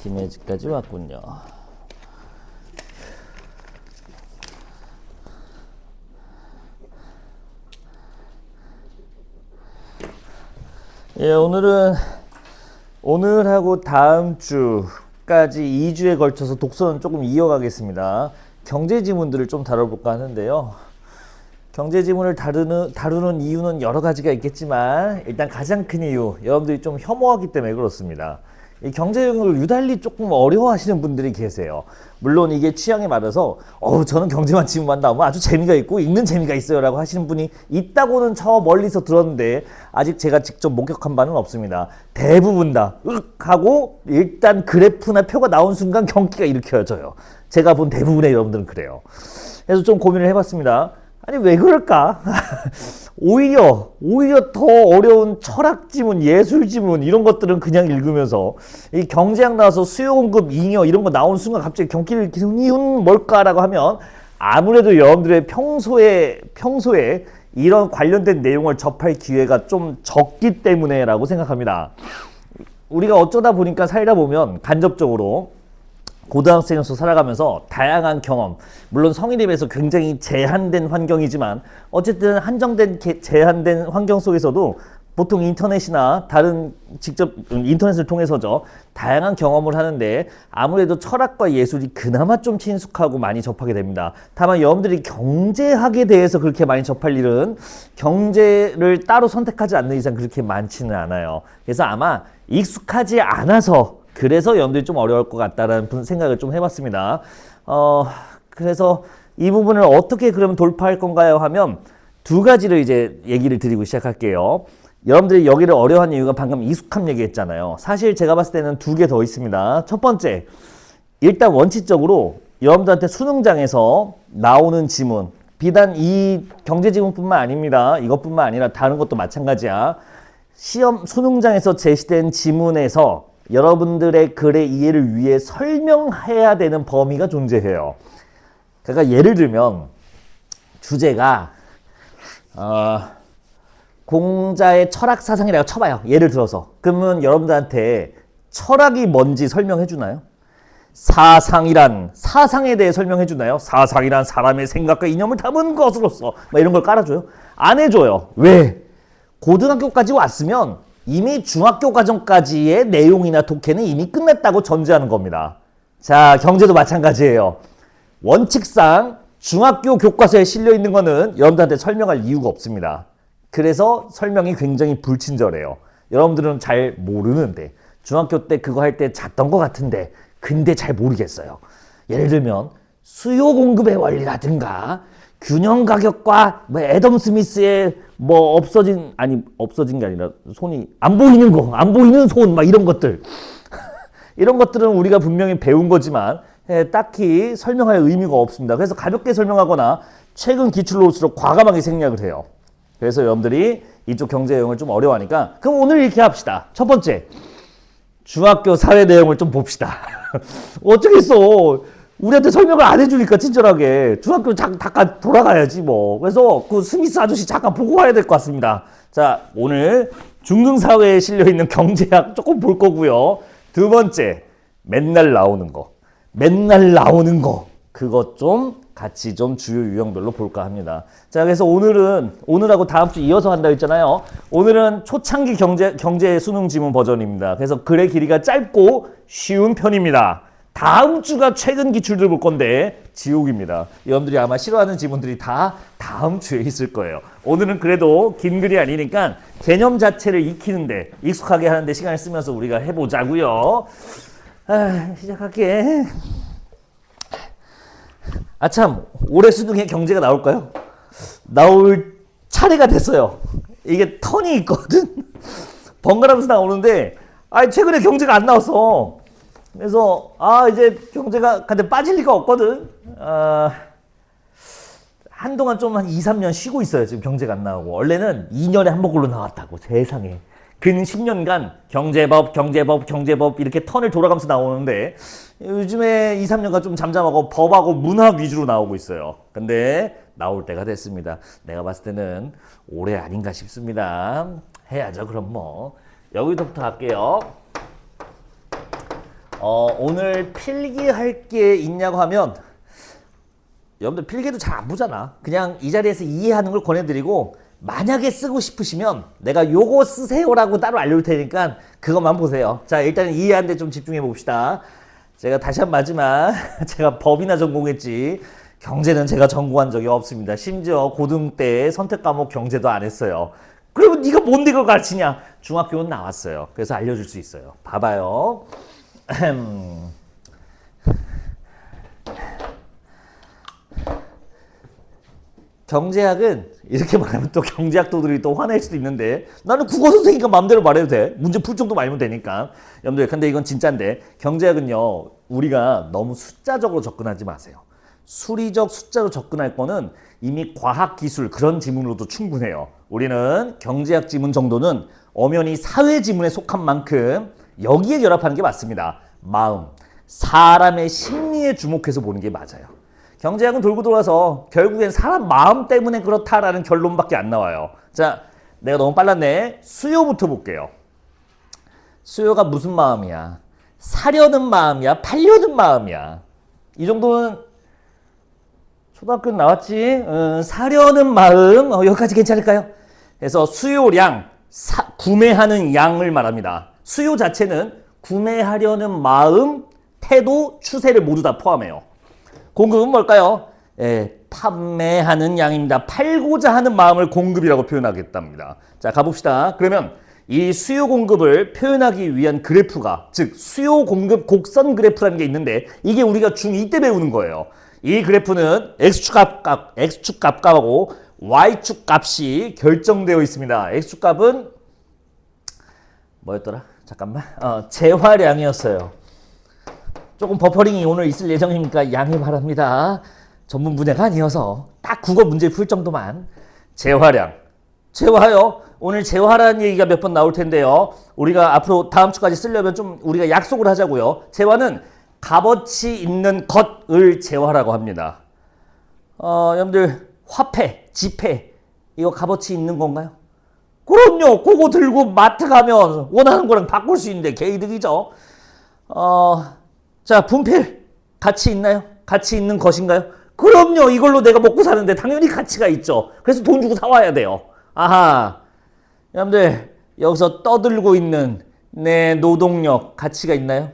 김해지까지 왔군요. 예, 오늘하고 다음 주까지 2주에 걸쳐서 독서는 조금 이어가겠습니다. 경제 지문들을 좀 다뤄볼까 하는데요. 경제 지문을 다루는 이유는 여러 가지가 있겠지만 일단 가장 큰 이유, 여러분들이 좀 혐오하기 때문에 그렇습니다. 이 경제 영역을 유달리 조금 어려워하시는 분들이 계세요. 물론 이게 취향에 맞아서 저는 경제만 지문만 나오면 아주 재미가 있고 읽는 재미가 있어요 라고 하시는 분이 있다고는 저 멀리서 들었는데 아직 제가 직접 목격한 바는 없습니다. 대부분 다 하고 일단 그래프나 표가 나온 순간 경기가 일으켜져요. 제가 본 대부분의 여러분들은 그래요. 그래서 좀 고민을 해봤습니다. 아니 왜 그럴까? 오히려 더 어려운 철학 지문, 예술 지문 이런 것들은 그냥 읽으면서 이 경제학 나와서 수요 공급 잉여 이런 거 나오는 순간 갑자기 경기를 일으키는 이유는 뭘까라고 하면 아무래도 여러분들의 평소에 이런 관련된 내용을 접할 기회가 좀 적기 때문에라고 생각합니다. 우리가 어쩌다 보니까 살다 보면 간접적으로 고등학생으로서 살아가면서 다양한 경험, 물론 성인에 비해서 굉장히 제한된 환경이지만 어쨌든 한정된 제한된 환경 속에서도 보통 인터넷이나 다른 직접 인터넷을 통해서죠, 다양한 경험을 하는데 아무래도 철학과 예술이 그나마 좀 친숙하고 많이 접하게 됩니다. 다만 여러분들이 경제학에 대해서 그렇게 많이 접할 일은 경제를 따로 선택하지 않는 이상 그렇게 많지는 않아요. 그래서 아마 익숙하지 않아서 그래서 여러분들이 좀 어려울 것 같다라는 생각을 좀 해봤습니다. 그래서 이 부분을 어떻게 그러면 돌파할 건가요 하면 두 가지를 이제 얘기를 드리고 시작할게요. 여러분들이 여기를 어려워하는 이유가 방금 익숙함 얘기했잖아요. 사실 제가 봤을 때는 두 개 더 있습니다. 첫 번째, 일단 원칙적으로 여러분들한테 수능장에서 나오는 지문, 비단 이 경제 지문뿐만 아닙니다. 이것뿐만 아니라 다른 것도 마찬가지야. 시험 수능장에서 제시된 지문에서 여러분들의 글의 이해를 위해 설명해야 되는 범위가 존재해요. 그러니까 예를 들면 주제가 공자의 철학 사상이라고 쳐봐요. 예를 들어서. 그러면 여러분들한테 철학이 뭔지 설명해 주나요? 사상에 대해 설명해 주나요? 사상이란 사람의 생각과 이념을 담은 것으로서 이런 걸 깔아줘요? 안 해줘요. 왜? 고등학교까지 왔으면 이미 중학교 과정까지의 내용이나 독해는 이미 끝냈다고 전제하는 겁니다. 자, 경제도 마찬가지예요. 원칙상 중학교 교과서에 실려 있는 거는 여러분들한테 설명할 이유가 없습니다. 그래서 설명이 굉장히 불친절해요. 여러분들은 잘 모르는데 중학교 때 그거 할 때 잤던 것 같은데 근데 잘 모르겠어요. 예를 들면 수요 공급의 원리라든가 균형 가격과 애덤 스미스의 없어진 게 아니라 손이 안 보이는 손 이런 것들 이런 것들은 우리가 분명히 배운 거지만 딱히 설명할 의미가 없습니다. 그래서 가볍게 설명하거나 최근 기출로 올수록 과감하게 생략을 해요. 그래서 여러분들이 이쪽 경제 내용을 좀 어려워하니까 그럼 오늘 이렇게 합시다. 첫 번째, 중학교 사회 내용을 좀 봅시다. 어쩌겠어. 우리한테 설명을 안 해주니까 친절하게 중학교 잠깐 돌아가야지 그래서 그 스미스 아저씨 잠깐 보고 가야 될 것 같습니다. 자, 오늘 중등사회에 실려있는 경제학 조금 볼 거고요. 두 번째, 맨날 나오는 거 그것 좀 같이 좀 주요 유형별로 볼까 합니다. 자, 그래서 오늘하고 다음 주 이어서 한다 했잖아요. 오늘은 초창기 경제 수능 지문 버전입니다. 그래서 글의 길이가 짧고 쉬운 편입니다. 다음 주가 최근 기출들 볼 건데 지옥입니다. 여러분들이 아마 싫어하는 지문들이 다 다음 주에 있을 거예요. 오늘은 그래도 긴 글이 아니니까 개념 자체를 익히는데 익숙하게 하는데 시간을 쓰면서 우리가 해보자고요. 시작할게. 참, 올해 수능에 경제가 나올까요? 나올 차례가 됐어요. 이게 턴이 있거든. 번갈아가면서 나오는데 최근에 경제가 안 나왔어. 그래서 이제 경제가 근데 빠질 리가 없거든. 한동안 좀 한 2, 3년 쉬고 있어요. 지금 경제가 안 나오고. 원래는 2년에 한 번꼴로 나왔다고. 세상에. 근 10년간 경제법 이렇게 턴을 돌아가면서 나오는데 요즘에 2, 3년간 좀 잠잠하고 법하고 문학 위주로 나오고 있어요. 근데 나올 때가 됐습니다. 내가 봤을 때는 올해 아닌가 싶습니다. 해야죠. 그럼 여기서부터 할게요. 오늘 필기할 게 있냐고 하면 여러분들 필기도 잘 안 보잖아. 그냥 이 자리에서 이해하는 걸 권해드리고 만약에 쓰고 싶으시면 내가 요거 쓰세요라고 따로 알려줄 테니까 그것만 보세요. 자, 일단 이해하는 데 좀 집중해 봅시다. 제가 다시 한 마지막 제가 법이나 전공했지 경제는 제가 전공한 적이 없습니다. 심지어 고등 때 선택 과목 경제도 안 했어요. 그러면 네가 뭔데 그걸 가르치냐? 중학교는 나왔어요. 그래서 알려줄 수 있어요. 봐봐요. 경제학은 이렇게 말하면 또 경제학도들이 또 화낼 수도 있는데 나는 국어 선생이니까 마음대로 말해도 돼. 문제 풀 정도 말면 되니까. 여러분들 근데 이건 진짜인데 경제학은요 우리가 너무 숫자적으로 접근하지 마세요. 수리적 숫자로 접근할 거는 이미 과학기술 그런 지문으로도 충분해요. 우리는 경제학 지문 정도는 엄연히 사회 지문에 속한 만큼 여기에 결합하는 게 맞습니다. 마음, 사람의 심리에 주목해서 보는 게 맞아요. 경제학은 돌고 돌아서 결국엔 사람 마음 때문에 그렇다라는 결론밖에 안 나와요. 자, 내가 너무 빨랐네. 수요부터 볼게요. 수요가 무슨 마음이야? 사려는 마음이야? 팔려는 마음이야? 이 정도는 초등학교 나왔지? 사려는 마음. 여기까지 괜찮을까요? 그래서 수요량, 구매하는 양을 말합니다. 수요 자체는 구매하려는 마음, 태도, 추세를 모두 다 포함해요. 공급은 뭘까요? 판매하는 양입니다. 팔고자 하는 마음을 공급이라고 표현하겠답니다. 자, 가봅시다. 그러면 이 수요 공급을 표현하기 위한 그래프가, 즉 수요 공급 곡선 그래프라는 게 있는데 이게 우리가 중2 때 배우는 거예요. 이 그래프는 X축 값하고 Y축 값이 결정되어 있습니다. X축 값은 뭐였더라? 잠깐만. 재화량이었어요. 조금 버퍼링이 오늘 있을 예정이니까 양해 바랍니다. 전문 분야가 아니어서 딱 국어 문제 풀 정도만. 재화량. 재화요. 오늘 재화라는 얘기가 몇 번 나올 텐데요. 우리가 앞으로 다음 주까지 쓰려면 좀 우리가 약속을 하자고요. 재화는 값어치 있는 것을 재화라고 합니다. 여러분들 화폐, 지폐 이거 값어치 있는 건가요? 그럼요. 그거 들고 마트 가면 원하는 거랑 바꿀 수 있는데 개이득이죠. 자, 분필 가치 있나요? 가치 있는 것인가요? 그럼요. 이걸로 내가 먹고 사는데 당연히 가치가 있죠. 그래서 돈 주고 사와야 돼요. 아하. 여러분들 여기서 떠들고 있는 내 노동력 가치가 있나요?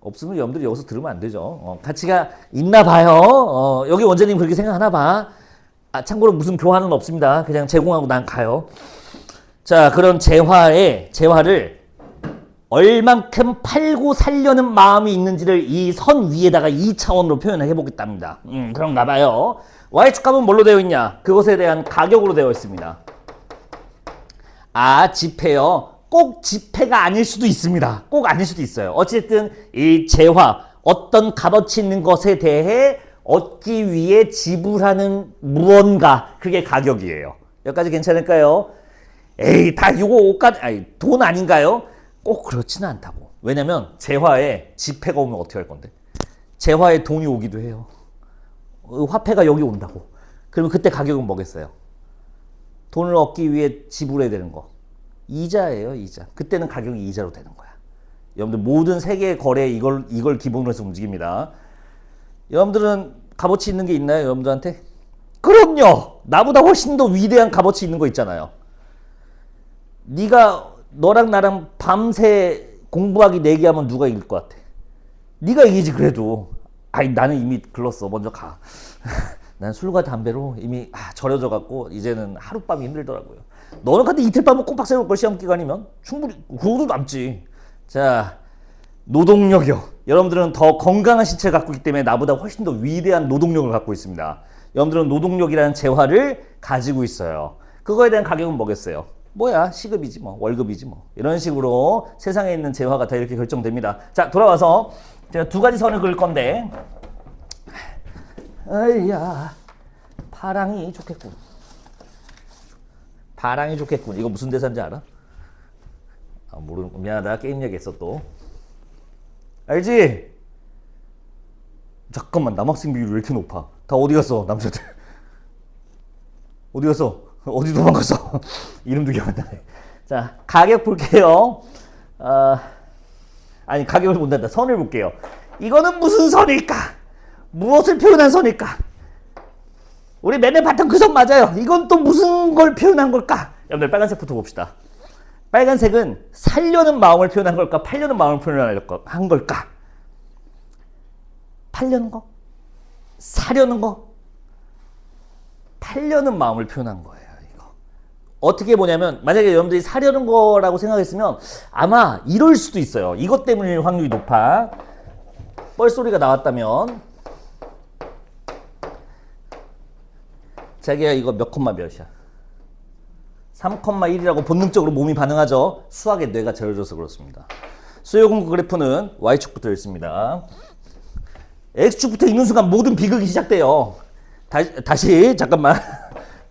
없으면 여러분들이 여기서 들으면 안 되죠. 가치가 있나 봐요. 여기 원장님 그렇게 생각하나 봐. 참고로 무슨 교환은 없습니다. 그냥 제공하고 난 가요. 자, 그런 재화를 얼만큼 팔고 살려는 마음이 있는지를 이 선 위에다가 2차원으로 표현을 해보겠답니다. 그런가 봐요. Y축값은 뭘로 되어 있냐? 그것에 대한 가격으로 되어 있습니다. 지폐요. 꼭 지폐가 아닐 수도 있습니다. 꼭 아닐 수도 있어요. 어쨌든 이 재화, 어떤 값어치 있는 것에 대해 얻기 위해 지불하는 무언가, 그게 가격이에요. 여기까지 괜찮을까요? 에이, 다 이거 돈 아닌가요? 꼭 그렇지는 않다고. 왜냐면 재화에 지폐가 오면 어떻게 할 건데? 재화에 돈이 오기도 해요. 화폐가 여기 온다고. 그러면 그때 가격은 뭐겠어요? 돈을 얻기 위해 지불해야 되는 거. 이자예요, 이자. 그때는 가격이 이자로 되는 거야. 여러분들 모든 세계 거래 이걸 기본으로 해서 움직입니다. 여러분들은 값어치 있는 게 있나요, 여러분들한테? 그럼요. 나보다 훨씬 더 위대한 값어치 있는 거 있잖아요. 네가 너랑 나랑 밤새 공부하기 내기하면 누가 이길 것 같아? 네가 이기지 그래도. 나는 이미 글렀어. 먼저 가. 난 술과 담배로 이미 절여져 갖고 이제는 하룻밤이 힘들더라고요. 너는 근데 이틀 밤은 꼬박 세울 걸 시험 기간이면 충분히 그것도 남지. 자, 노동력이요. 여러분들은 더 건강한 신체를 갖고 있기 때문에 나보다 훨씬 더 위대한 노동력을 갖고 있습니다. 여러분들은 노동력이라는 재화를 가지고 있어요. 그거에 대한 가격은 뭐겠어요? 뭐야, 시급이지 뭐, 월급이지 뭐. 이런 식으로 세상에 있는 재화가 다 이렇게 결정됩니다. 자, 돌아와서 제가 두 가지 선을 그을 건데, 아이야, 파랑이 좋겠군. 파랑이 좋겠군. 이거 무슨 대사인지 알아? 모르는, 미안하다. 게임 얘기했어 또. 알지? 잠깐만, 남학생 비율이 왜 이렇게 높아? 다 어디 갔어, 남자들? 어디 갔어? 어디 도망갔어? 이름도 기억 안 나네. 자, 가격 볼게요. 아니 가격을 본단다. 선을 볼게요. 이거는 무슨 선일까? 무엇을 표현한 선일까? 우리 맨날 봤던 그 선 맞아요. 이건 또 무슨 걸 표현한 걸까? 여러분들 빨간색부터 봅시다. 빨간색은 살려는 마음을 표현한 걸까? 팔려는 마음을 표현한 걸까? 팔려는 거? 사려는 거? 팔려는 마음을 표현한 거예요. 이거 어떻게 보냐면 만약에 여러분들이 사려는 거라고 생각했으면 아마 이럴 수도 있어요. 이것 때문일 확률이 높아. 뻘소리가 나왔다면 자기야 이거 몇 콤마 몇이야? 3,1이라고 본능적으로 몸이 반응하죠. 수학의 뇌가 저려져서 그렇습니다. 수요 공급 그래프는 Y축부터 읽습니다. X축부터 읽는 순간 모든 비극이 시작돼요. 다시 잠깐만.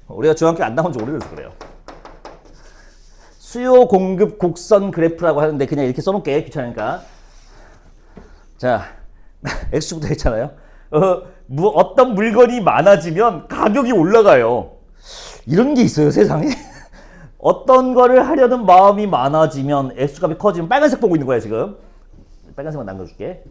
우리가 중학교 안 나온 지 오래돼서 그래요. 수요 공급 곡선 그래프라고 하는데 그냥 이렇게 써놓을게. 귀찮으니까. 자, X축부터 했잖아요. 어떤 물건이 많아지면 가격이 올라가요. 이런 게 있어요, 세상에. 어떤 거를 하려는 마음이 많아지면 X값이 커지면 빨간색 보고 있는 거야, 지금. 빨간색만 남겨줄게.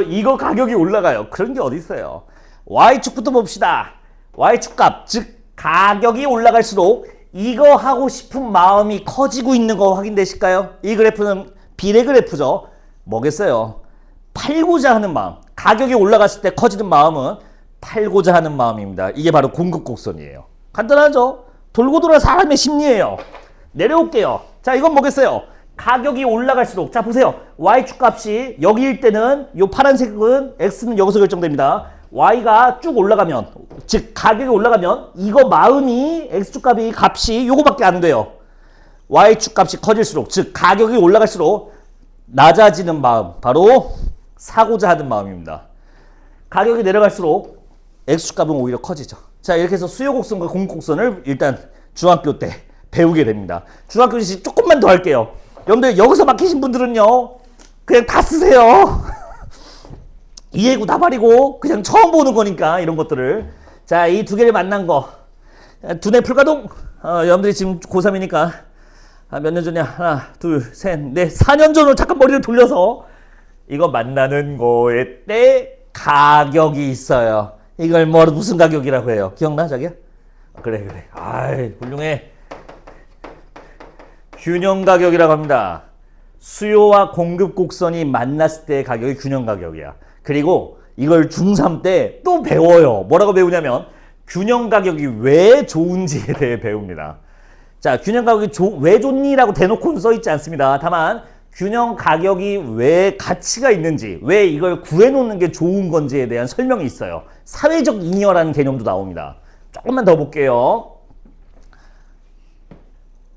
이거 가격이 올라가요. 그런 게 어디 있어요. Y축부터 봅시다. Y축 값, 즉 가격이 올라갈수록 이거 하고 싶은 마음이 커지고 있는 거 확인되실까요? 이 그래프는 비례 그래프죠. 뭐겠어요? 팔고자 하는 마음. 가격이 올라갔을 때 커지는 마음은 팔고자 하는 마음입니다. 이게 바로 공급 곡선이에요. 간단하죠? 돌고 돌아 사람의 심리예요. 내려올게요. 자, 이건 뭐겠어요? 가격이 올라갈수록, 자 보세요. Y축 값이 여기일 때는 요 파란색은 X는 여기서 결정됩니다. Y가 쭉 올라가면, 즉 가격이 올라가면 이거 마음이 X축 값이 요거밖에 안 돼요. Y축 값이 커질수록, 즉 가격이 올라갈수록 낮아지는 마음, 바로 사고자 하는 마음입니다. 가격이 내려갈수록 X축 값은 오히려 커지죠. 자, 이렇게 해서 수요 곡선과 공급 곡선을 일단 중학교 때 배우게 됩니다. 중학교 시 조금만 더 할게요. 여러분들 여기서 막히신 분들은요 그냥 다 쓰세요. 이해고 다 버리고 그냥 처음 보는 거니까 이런 것들을. 자, 이 두 개를 만난 거 두뇌 풀가동. 여러분들이 지금 고3이니까 몇 년 전이야? 하나 둘셋넷 4년 전으로 잠깐 머리를 돌려서 이거 만나는 거에 때 가격이 있어요. 이걸 무슨 가격이라고 해요? 기억나 자기야? 그래 아이 훌륭해. 균형 가격이라고 합니다. 수요와 공급 곡선이 만났을 때의 가격이 균형 가격이야. 그리고 이걸 중3 때 또 배워요. 뭐라고 배우냐면 균형 가격이 왜 좋은지에 대해 배웁니다. 자, 균형 가격이 왜 좋니라고 대놓고는 써있지 않습니다. 다만 균형 가격이 왜 가치가 있는지, 왜 이걸 구해놓는 게 좋은 건지에 대한 설명이 있어요. 사회적 잉여라는 개념도 나옵니다. 조금만 더 볼게요.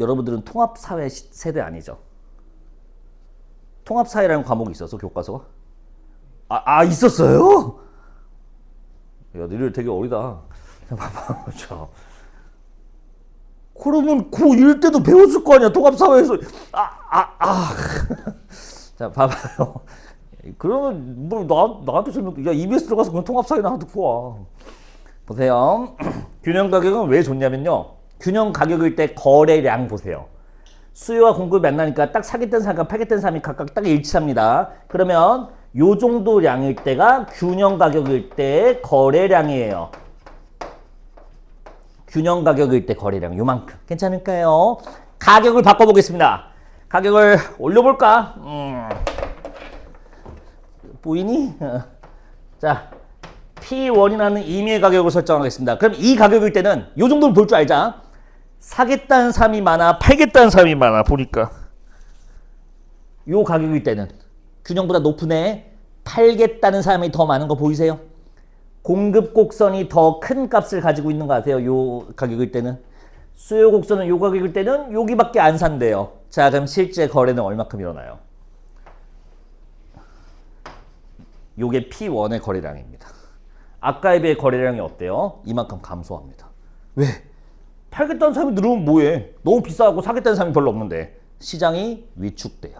여러분들은 통합사회 세대 아니죠? 통합사회라는 과목이 있어서 교과서가? 있었어요? 야, 너희들 되게 어리다. 봐봐, 자. 그러면 고1 때도 배웠을 거 아니야, 통합사회에서. 자, 봐봐요. 그러면, 나한테 설명, 야, EBS 들어가서 그냥 통합사회 나한테 구워. 보세요. 균형 가격은 왜 좋냐면요. 균형 가격일 때 거래량 보세요. 수요와 공급이 만나니까 딱 사겠다는 사람과 팔겠다는 사람이 각각 딱 일치합니다. 그러면 요 정도 량일 때가 균형 가격일 때 거래량이에요. 균형 가격일 때 거래량 요만큼. 괜찮을까요? 가격을 바꿔보겠습니다. 가격을 올려볼까? 보이니? 자, P1이라는 임의의 가격을 설정하겠습니다. 그럼 이 가격일 때는 요 정도를 볼 줄 알자. 사겠다는 사람이 많아, 팔겠다는 사람이 많아, 보니까. 요 가격일 때는 균형보다 높은 애 팔겠다는 사람이 더 많은 거 보이세요? 공급 곡선이 더 큰 값을 가지고 있는 거 아세요? 요 가격일 때는. 수요 곡선은 요 가격일 때는 여기밖에 안 산대요. 자, 그럼 실제 거래는 얼마큼 일어나요? 요게 P1의 거래량입니다. 아까에 비해 거래량이 어때요? 이만큼 감소합니다. 왜? 팔겠다는 사람이 늘으면 뭐해? 너무 비싸고 사겠다는 사람이 별로 없는데 시장이 위축돼요.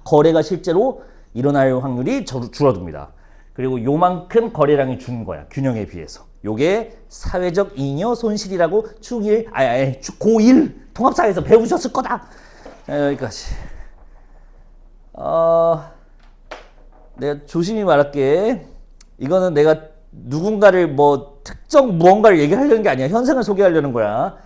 거래가 실제로 일어날 확률이 줄어듭니다. 그리고 요만큼 거래량이 준 거야. 균형에 비해서. 요게 사회적 잉여 손실이라고 고1 통합사회에서 배우셨을 거다. 자, 여기까지. 내가 조심히 말할게. 이거는 내가 누군가를 뭐 특정 무언가를 얘기하려는 게 아니야. 현상을 소개하려는 거야.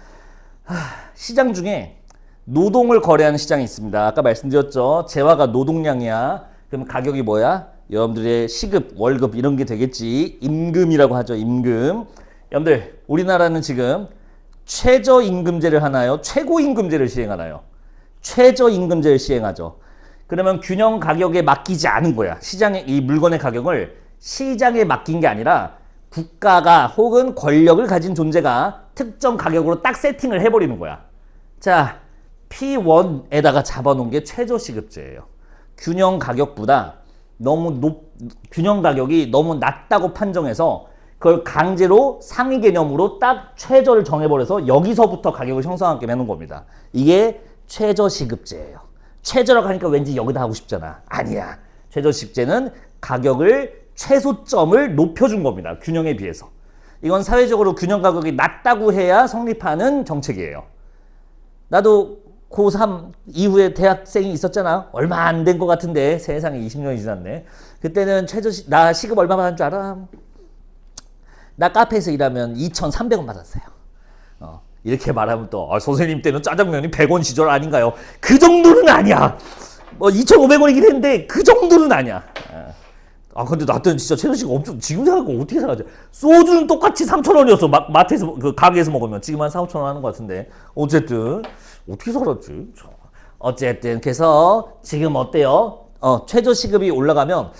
시장 중에 노동을 거래하는 시장이 있습니다. 아까 말씀드렸죠. 재화가 노동량이야. 그럼 가격이 뭐야? 여러분들의 시급, 월급 이런 게 되겠지. 임금이라고 하죠. 임금. 여러분들 우리나라는 지금 최저임금제를 하나요? 최고임금제를 시행하나요? 최저임금제를 시행하죠. 그러면 균형 가격에 맡기지 않은 거야. 시장의 이 물건의 가격을 시장에 맡긴 게 아니라 국가가 혹은 권력을 가진 존재가 특정 가격으로 딱 세팅을 해버리는 거야. 자, P1에다가 잡아놓은 게 최저시급제예요. 균형 가격보다 균형 가격이 너무 낮다고 판정해서 그걸 강제로 상위 개념으로 딱 최저를 정해버려서 여기서부터 가격을 형성하게 해놓은 겁니다. 이게 최저시급제예요. 최저라고 하니까 왠지 여기다 하고 싶잖아. 아니야. 최저시급제는 가격을 최소점을 높여준 겁니다. 균형에 비해서. 이건 사회적으로 균형 가격이 낮다고 해야 성립하는 정책이에요. 나도 고3 이후에 대학생이 있었잖아. 얼마 안 된 것 같은데 세상에 20년이 지났네. 그때는 나 시급 얼마 받은 줄 알아? 나 카페에서 일하면 2,300원 받았어요. 이렇게 말하면 또 선생님 때는 짜장면이 100원 시절 아닌가요? 그 정도는 아니야. 뭐 2,500원이긴 했는데 그 정도는 아니야. 근데 나 때는 진짜 최저시급 엄청, 지금 생각하면 어떻게 생각하지? 소주는 똑같이 3,000원이었어. 마트에서, 그 가게에서 먹으면. 지금 한 4, 5,000원 하는 것 같은데. 어쨌든, 어떻게 살았지? 어쨌든, 그래서 지금 어때요? 최저시급이 올라가면,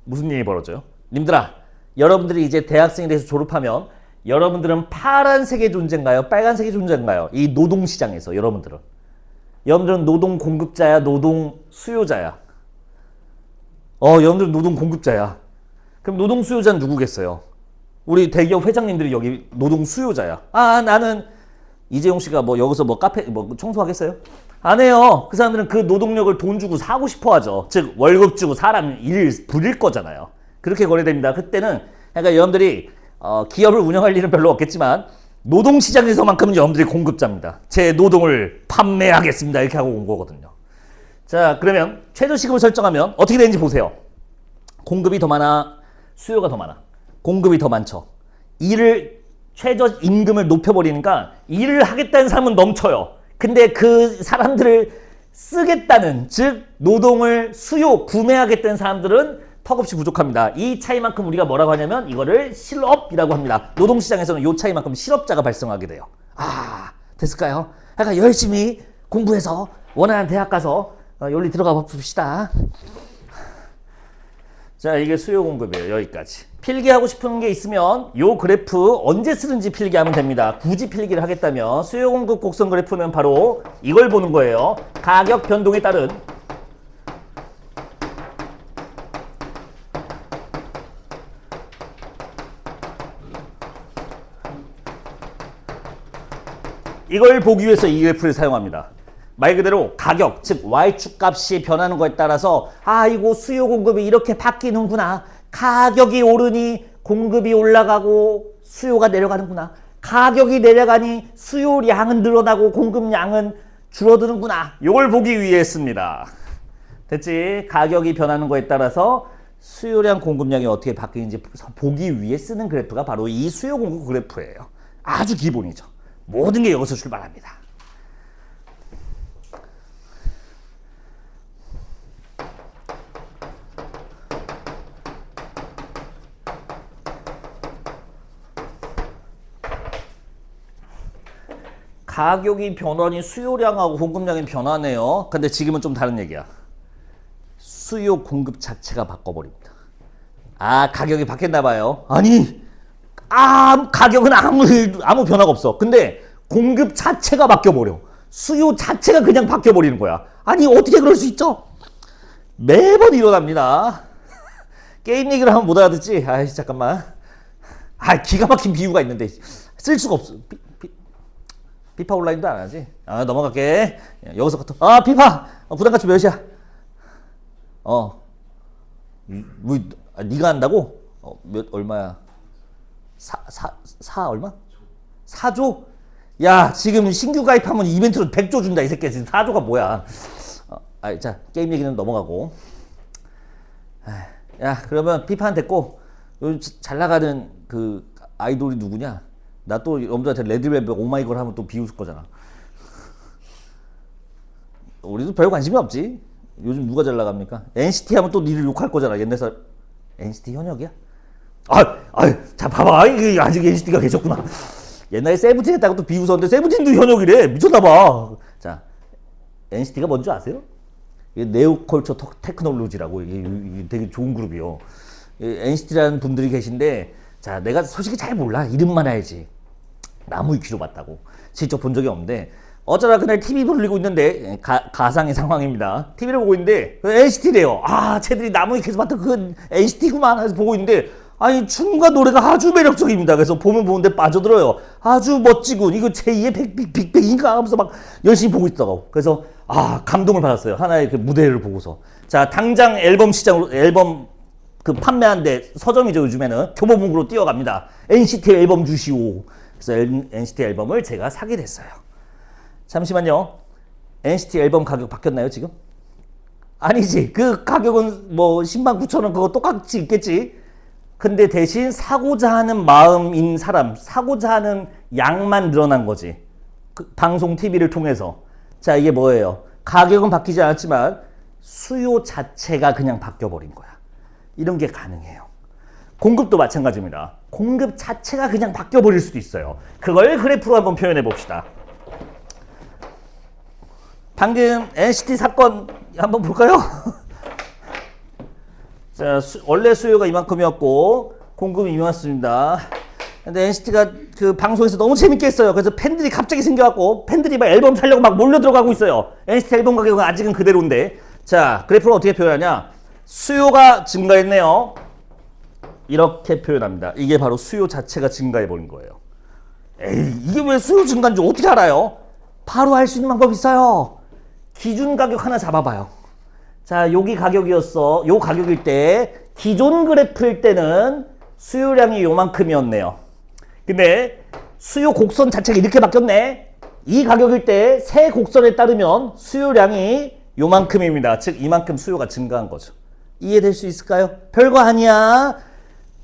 무슨 일이 벌어져요? 님들아, 여러분들이 이제 대학생이 돼서 졸업하면, 여러분들은 파란색의 존재인가요? 빨간색의 존재인가요? 이 노동시장에서, 여러분들은. 여러분들은 노동 공급자야? 노동 수요자야? 여러분들 노동 공급자야. 그럼 노동 수요자는 누구겠어요? 우리 대기업 회장님들이 여기 노동 수요자야. 나는 이재용 씨가 뭐 여기서 뭐 카페 뭐 청소하겠어요? 안 해요. 그 사람들은 그 노동력을 돈 주고 사고 싶어 하죠. 즉 월급 주고 사람 일 부릴 거잖아요. 그렇게 거래됩니다. 그때는 그러니까 여러분들이 기업을 운영할 일은 별로 없겠지만 노동시장에서만큼은 여러분들이 공급자입니다. 제 노동을 판매하겠습니다. 이렇게 하고 온 거거든요. 자, 그러면 최저시급을 설정하면 어떻게 되는지 보세요. 공급이 더 많아, 수요가 더 많아. 공급이 더 많죠. 최저임금을 높여버리니까 일을 하겠다는 사람은 넘쳐요. 근데 그 사람들을 쓰겠다는, 즉 노동을 구매하겠다는 사람들은 턱없이 부족합니다. 이 차이만큼 우리가 뭐라고 하냐면 이거를 실업이라고 합니다. 노동시장에서는 이 차이만큼 실업자가 발생하게 돼요. 됐을까요? 그러니까 열심히 공부해서 원하는 대학 가서 여기 들어가 봅시다. 자, 이게 수요 공급이에요. 여기까지. 필기하고 싶은 게 있으면 요 그래프 언제 쓰는지 필기하면 됩니다. 굳이 필기를 하겠다면 수요 공급 곡선 그래프는 바로 이걸 보는 거예요. 가격 변동에 따른 이걸 보기 위해서 이 그래프를 사용합니다. 말 그대로 가격, 즉 Y축 값이 변하는 거에 따라서 이거 수요 공급이 이렇게 바뀌는구나. 가격이 오르니 공급이 올라가고 수요가 내려가는구나. 가격이 내려가니 수요량은 늘어나고 공급량은 줄어드는구나. 이걸 보기 위해 했습니다. 됐지? 가격이 변하는 거에 따라서 수요량 공급량이 어떻게 바뀌는지 보기 위해 쓰는 그래프가 바로 이 수요 공급 그래프예요. 아주 기본이죠. 모든 게 여기서 출발합니다. 가격이 변하니 수요량하고 공급량이 변하네요. 근데 지금은 좀 다른 얘기야. 수요 공급 자체가 바꿔버립니다. 가격이 바뀌었나 봐요. 아니, 가격은 아무 변화가 없어. 근데 공급 자체가 바뀌어버려. 수요 자체가 그냥 바뀌어버리는 거야. 아니, 어떻게 그럴 수 있죠? 매번 일어납니다. 게임 얘기를 하면 못 알아듣지? 잠깐만. 기가 막힌 비유가 있는데 쓸 수가 없어. 피파 온라인도 안 하지? 넘어갈게. 여기서부터. 피파! 부담가치 몇이야? 네가 한다고? 얼마야? 4 얼마? 4조? 야, 지금 신규 가입하면 이벤트로 100조 준다, 이 새끼야. 지금 4조가 뭐야? 자, 게임 얘기는 넘어가고. 야, 그러면 비판 됐고, 요즘 잘 나가는 그 아이돌이 누구냐? 나 또 여러분들한테 레드벨벳 오마이걸 하면 또 비웃을 거잖아. 우리도 별 관심이 없지. 요즘 누가 잘 나갑니까? NCT 하면 또 니를 욕할 거잖아. 옛날 사람. NCT 현역이야? 자, 봐봐. 이게 아직 NCT가 계셨구나. 옛날에 세븐틴 했다고 또 비웃었는데, 세븐틴도 현역이래. 미쳤나봐. 자, NCT가 뭔지 아세요? 이게 네오컬처 테크놀로지라고, 이게 되게 좋은 그룹이요. NCT라는 분들이 계신데, 자, 내가 솔직히 잘 몰라. 이름만 알지. 나무 위키로 봤다고. 직접 본 적이 없는데, 어쩌다 그날 TV 돌리고 있는데, 가상의 상황입니다. TV를 보고 있는데, NCT래요. 아, 쟤들이 나무 위키에서 봤던 그 NCT구만 해서 보고 있는데, 아니, 춤과 노래가 아주 매력적입니다. 그래서 보면 보는데 빠져들어요. 아주 멋지군. 이거 제2의 빅뱅인가 하면서 막 열심히 보고 있더라고. 그래서, 감동을 받았어요. 하나의 그 무대를 보고서. 자, 당장 앨범 시장으로, 앨범 그 판매한데 서점이죠. 요즘에는 교보문고로 뛰어갑니다. NCT 앨범 주시오. 그래서 NCT 앨범을 제가 사게 됐어요. 잠시만요. NCT 앨범 가격 바뀌었나요 지금? 아니지. 그 가격은 뭐 10만 9천 원 그거 똑같이 있겠지. 근데 대신 사고자 하는 마음인 사람, 사고자 하는 양만 늘어난 거지. 그 방송 TV를 통해서. 자, 이게 뭐예요? 가격은 바뀌지 않았지만 수요 자체가 그냥 바뀌어버린 거야. 이런 게 가능해요. 공급도 마찬가지입니다. 공급 자체가 그냥 바뀌어버릴 수도 있어요. 그걸 그래프로 한번 표현해 봅시다. 방금 NCT 사건 한번 볼까요? 자, 원래 수요가 이만큼이었고 공급이 이만큼입니다. 근데 NCT가 그 방송에서 너무 재밌게 했어요. 그래서 팬들이 갑자기 생겨갖고 팬들이 막 앨범 사려고 막 몰려 들어가고 있어요. NCT 앨범 가격은 아직은 그대로인데, 자, 그래프를 어떻게 표현하냐? 수요가 증가했네요. 이렇게 표현합니다. 이게 바로 수요 자체가 증가해버린 거예요. 에이, 이게 왜 수요 증가인지 어떻게 알아요? 바로 알 수 있는 방법이 있어요. 기준 가격 하나 잡아봐요. 자, 여기 가격이었어. 요 가격일 때 기존 그래프일 때는 수요량이 요만큼이었네요. 근데 수요 곡선 자체가 이렇게 바뀌었네. 이 가격일 때 새 곡선에 따르면 수요량이 요만큼입니다. 즉 이만큼 수요가 증가한 거죠. 이해될 수 있을까요? 별거 아니야.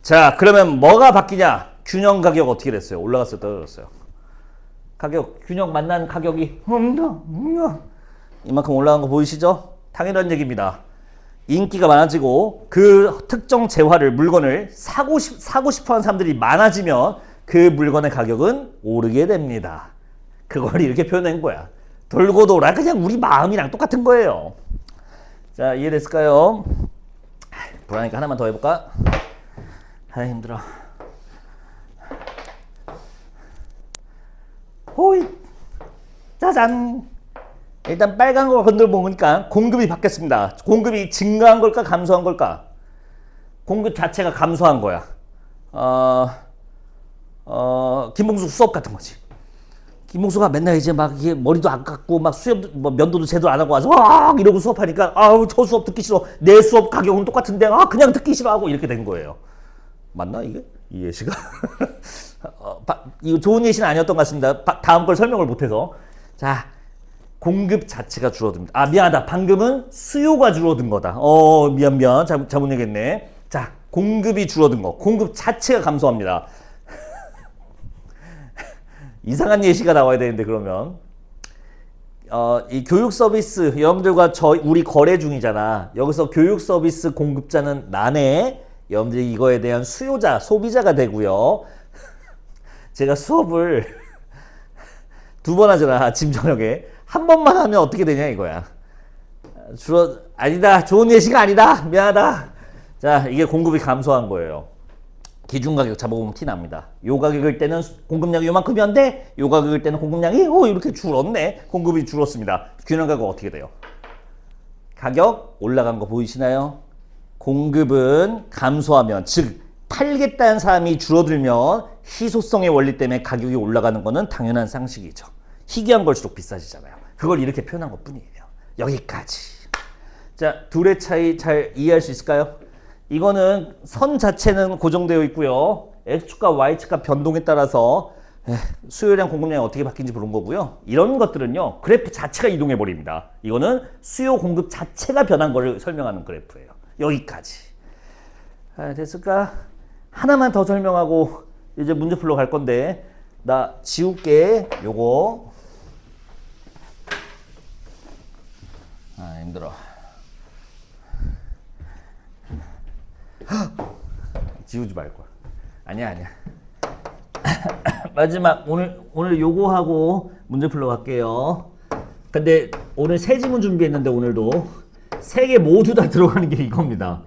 자, 그러면 뭐가 바뀌냐? 균형 가격 어떻게 됐어요? 올라갔어요? 떨어졌어요? 가격, 균형 만난 가격이 이만큼 올라간 거 보이시죠? 당연한 얘기입니다. 인기가 많아지고 그 특정 재화를, 물건을 사고 싶어 하는 사람들이 많아지면 그 물건의 가격은 오르게 됩니다. 그걸 이렇게 표현한 거야. 돌고 돌아 그냥 우리 마음이랑 똑같은 거예요. 자, 이해됐을까요? 불안하니까 하나만 더 해볼까? 힘들어. 호이, 짜잔. 일단 빨간 거 건들 보니까 공급이 바뀌었습니다. 공급이 증가한 걸까 감소한 걸까? 공급 자체가 감소한 거야. 김봉수 수업 같은 거지. 김봉수가 맨날 이제 막 이게 머리도 안 깎고 막 수업 뭐 면도도 제대로 안 하고 와서 이러고 수업하니까 저 수업 듣기 싫어. 내 수업 가격은 똑같은데 그냥 듣기 싫어하고 이렇게 된 거예요. 맞나 이게? 이 예시가? 이거 좋은 예시는 아니었던 것 같습니다. 다음 걸 설명을 못해서. 자, 공급 자체가 줄어듭니다. 미안하다. 방금은 수요가 줄어든 거다. 미안. 잘못 얘기했네. 자, 공급이 줄어든 거. 공급 자체가 감소합니다. 이상한 예시가 나와야 되는데 그러면 이 교육 서비스 여러분들과 우리 거래 중이잖아. 여기서 교육 서비스 공급자는 나네. 여러분들이 이거에 대한 수요자, 소비자가 되고요. 제가 수업을 2번 하잖아. 아침 저녁에. 한 번만 하면 어떻게 되냐 이거야. 아니다. 좋은 예시가 아니다. 미안하다. 자, 이게 공급이 감소한 거예요. 기준 가격 잡아보면 티 납니다. 요 가격일 때는 공급량이 요만큼이었는데 요 가격일 때는 공급량이 이렇게 줄었네. 공급이 줄었습니다. 균형 가격 어떻게 돼요? 가격 올라간 거 보이시나요? 공급은 감소하면, 즉 팔겠다는 사람이 줄어들면 희소성의 원리 때문에 가격이 올라가는 거는 당연한 상식이죠. 희귀한 걸수록 비싸지잖아요. 그걸 이렇게 표현한 것 뿐이에요. 여기까지. 자, 둘의 차이 잘 이해할 수 있을까요? 이거는 선 자체는 고정되어 있고요. X축과 Y축과 변동에 따라서 수요량 공급량이 어떻게 바뀐지 보는 거고요. 이런 것들은요, 그래프 자체가 이동해 버립니다. 이거는 수요 공급 자체가 변한 거를 설명하는 그래프예요. 여기까지. 됐을까? 하나만 더 설명하고 이제 문제 풀러 갈 건데 나 지울게. 요거 힘들어. 지우지 말걸. 아니야. 마지막 오늘 요거 하고 문제 풀러 갈게요. 근데 오늘 세 지문 준비했는데 오늘도 세 개 모두 다 들어가는 게 이겁니다.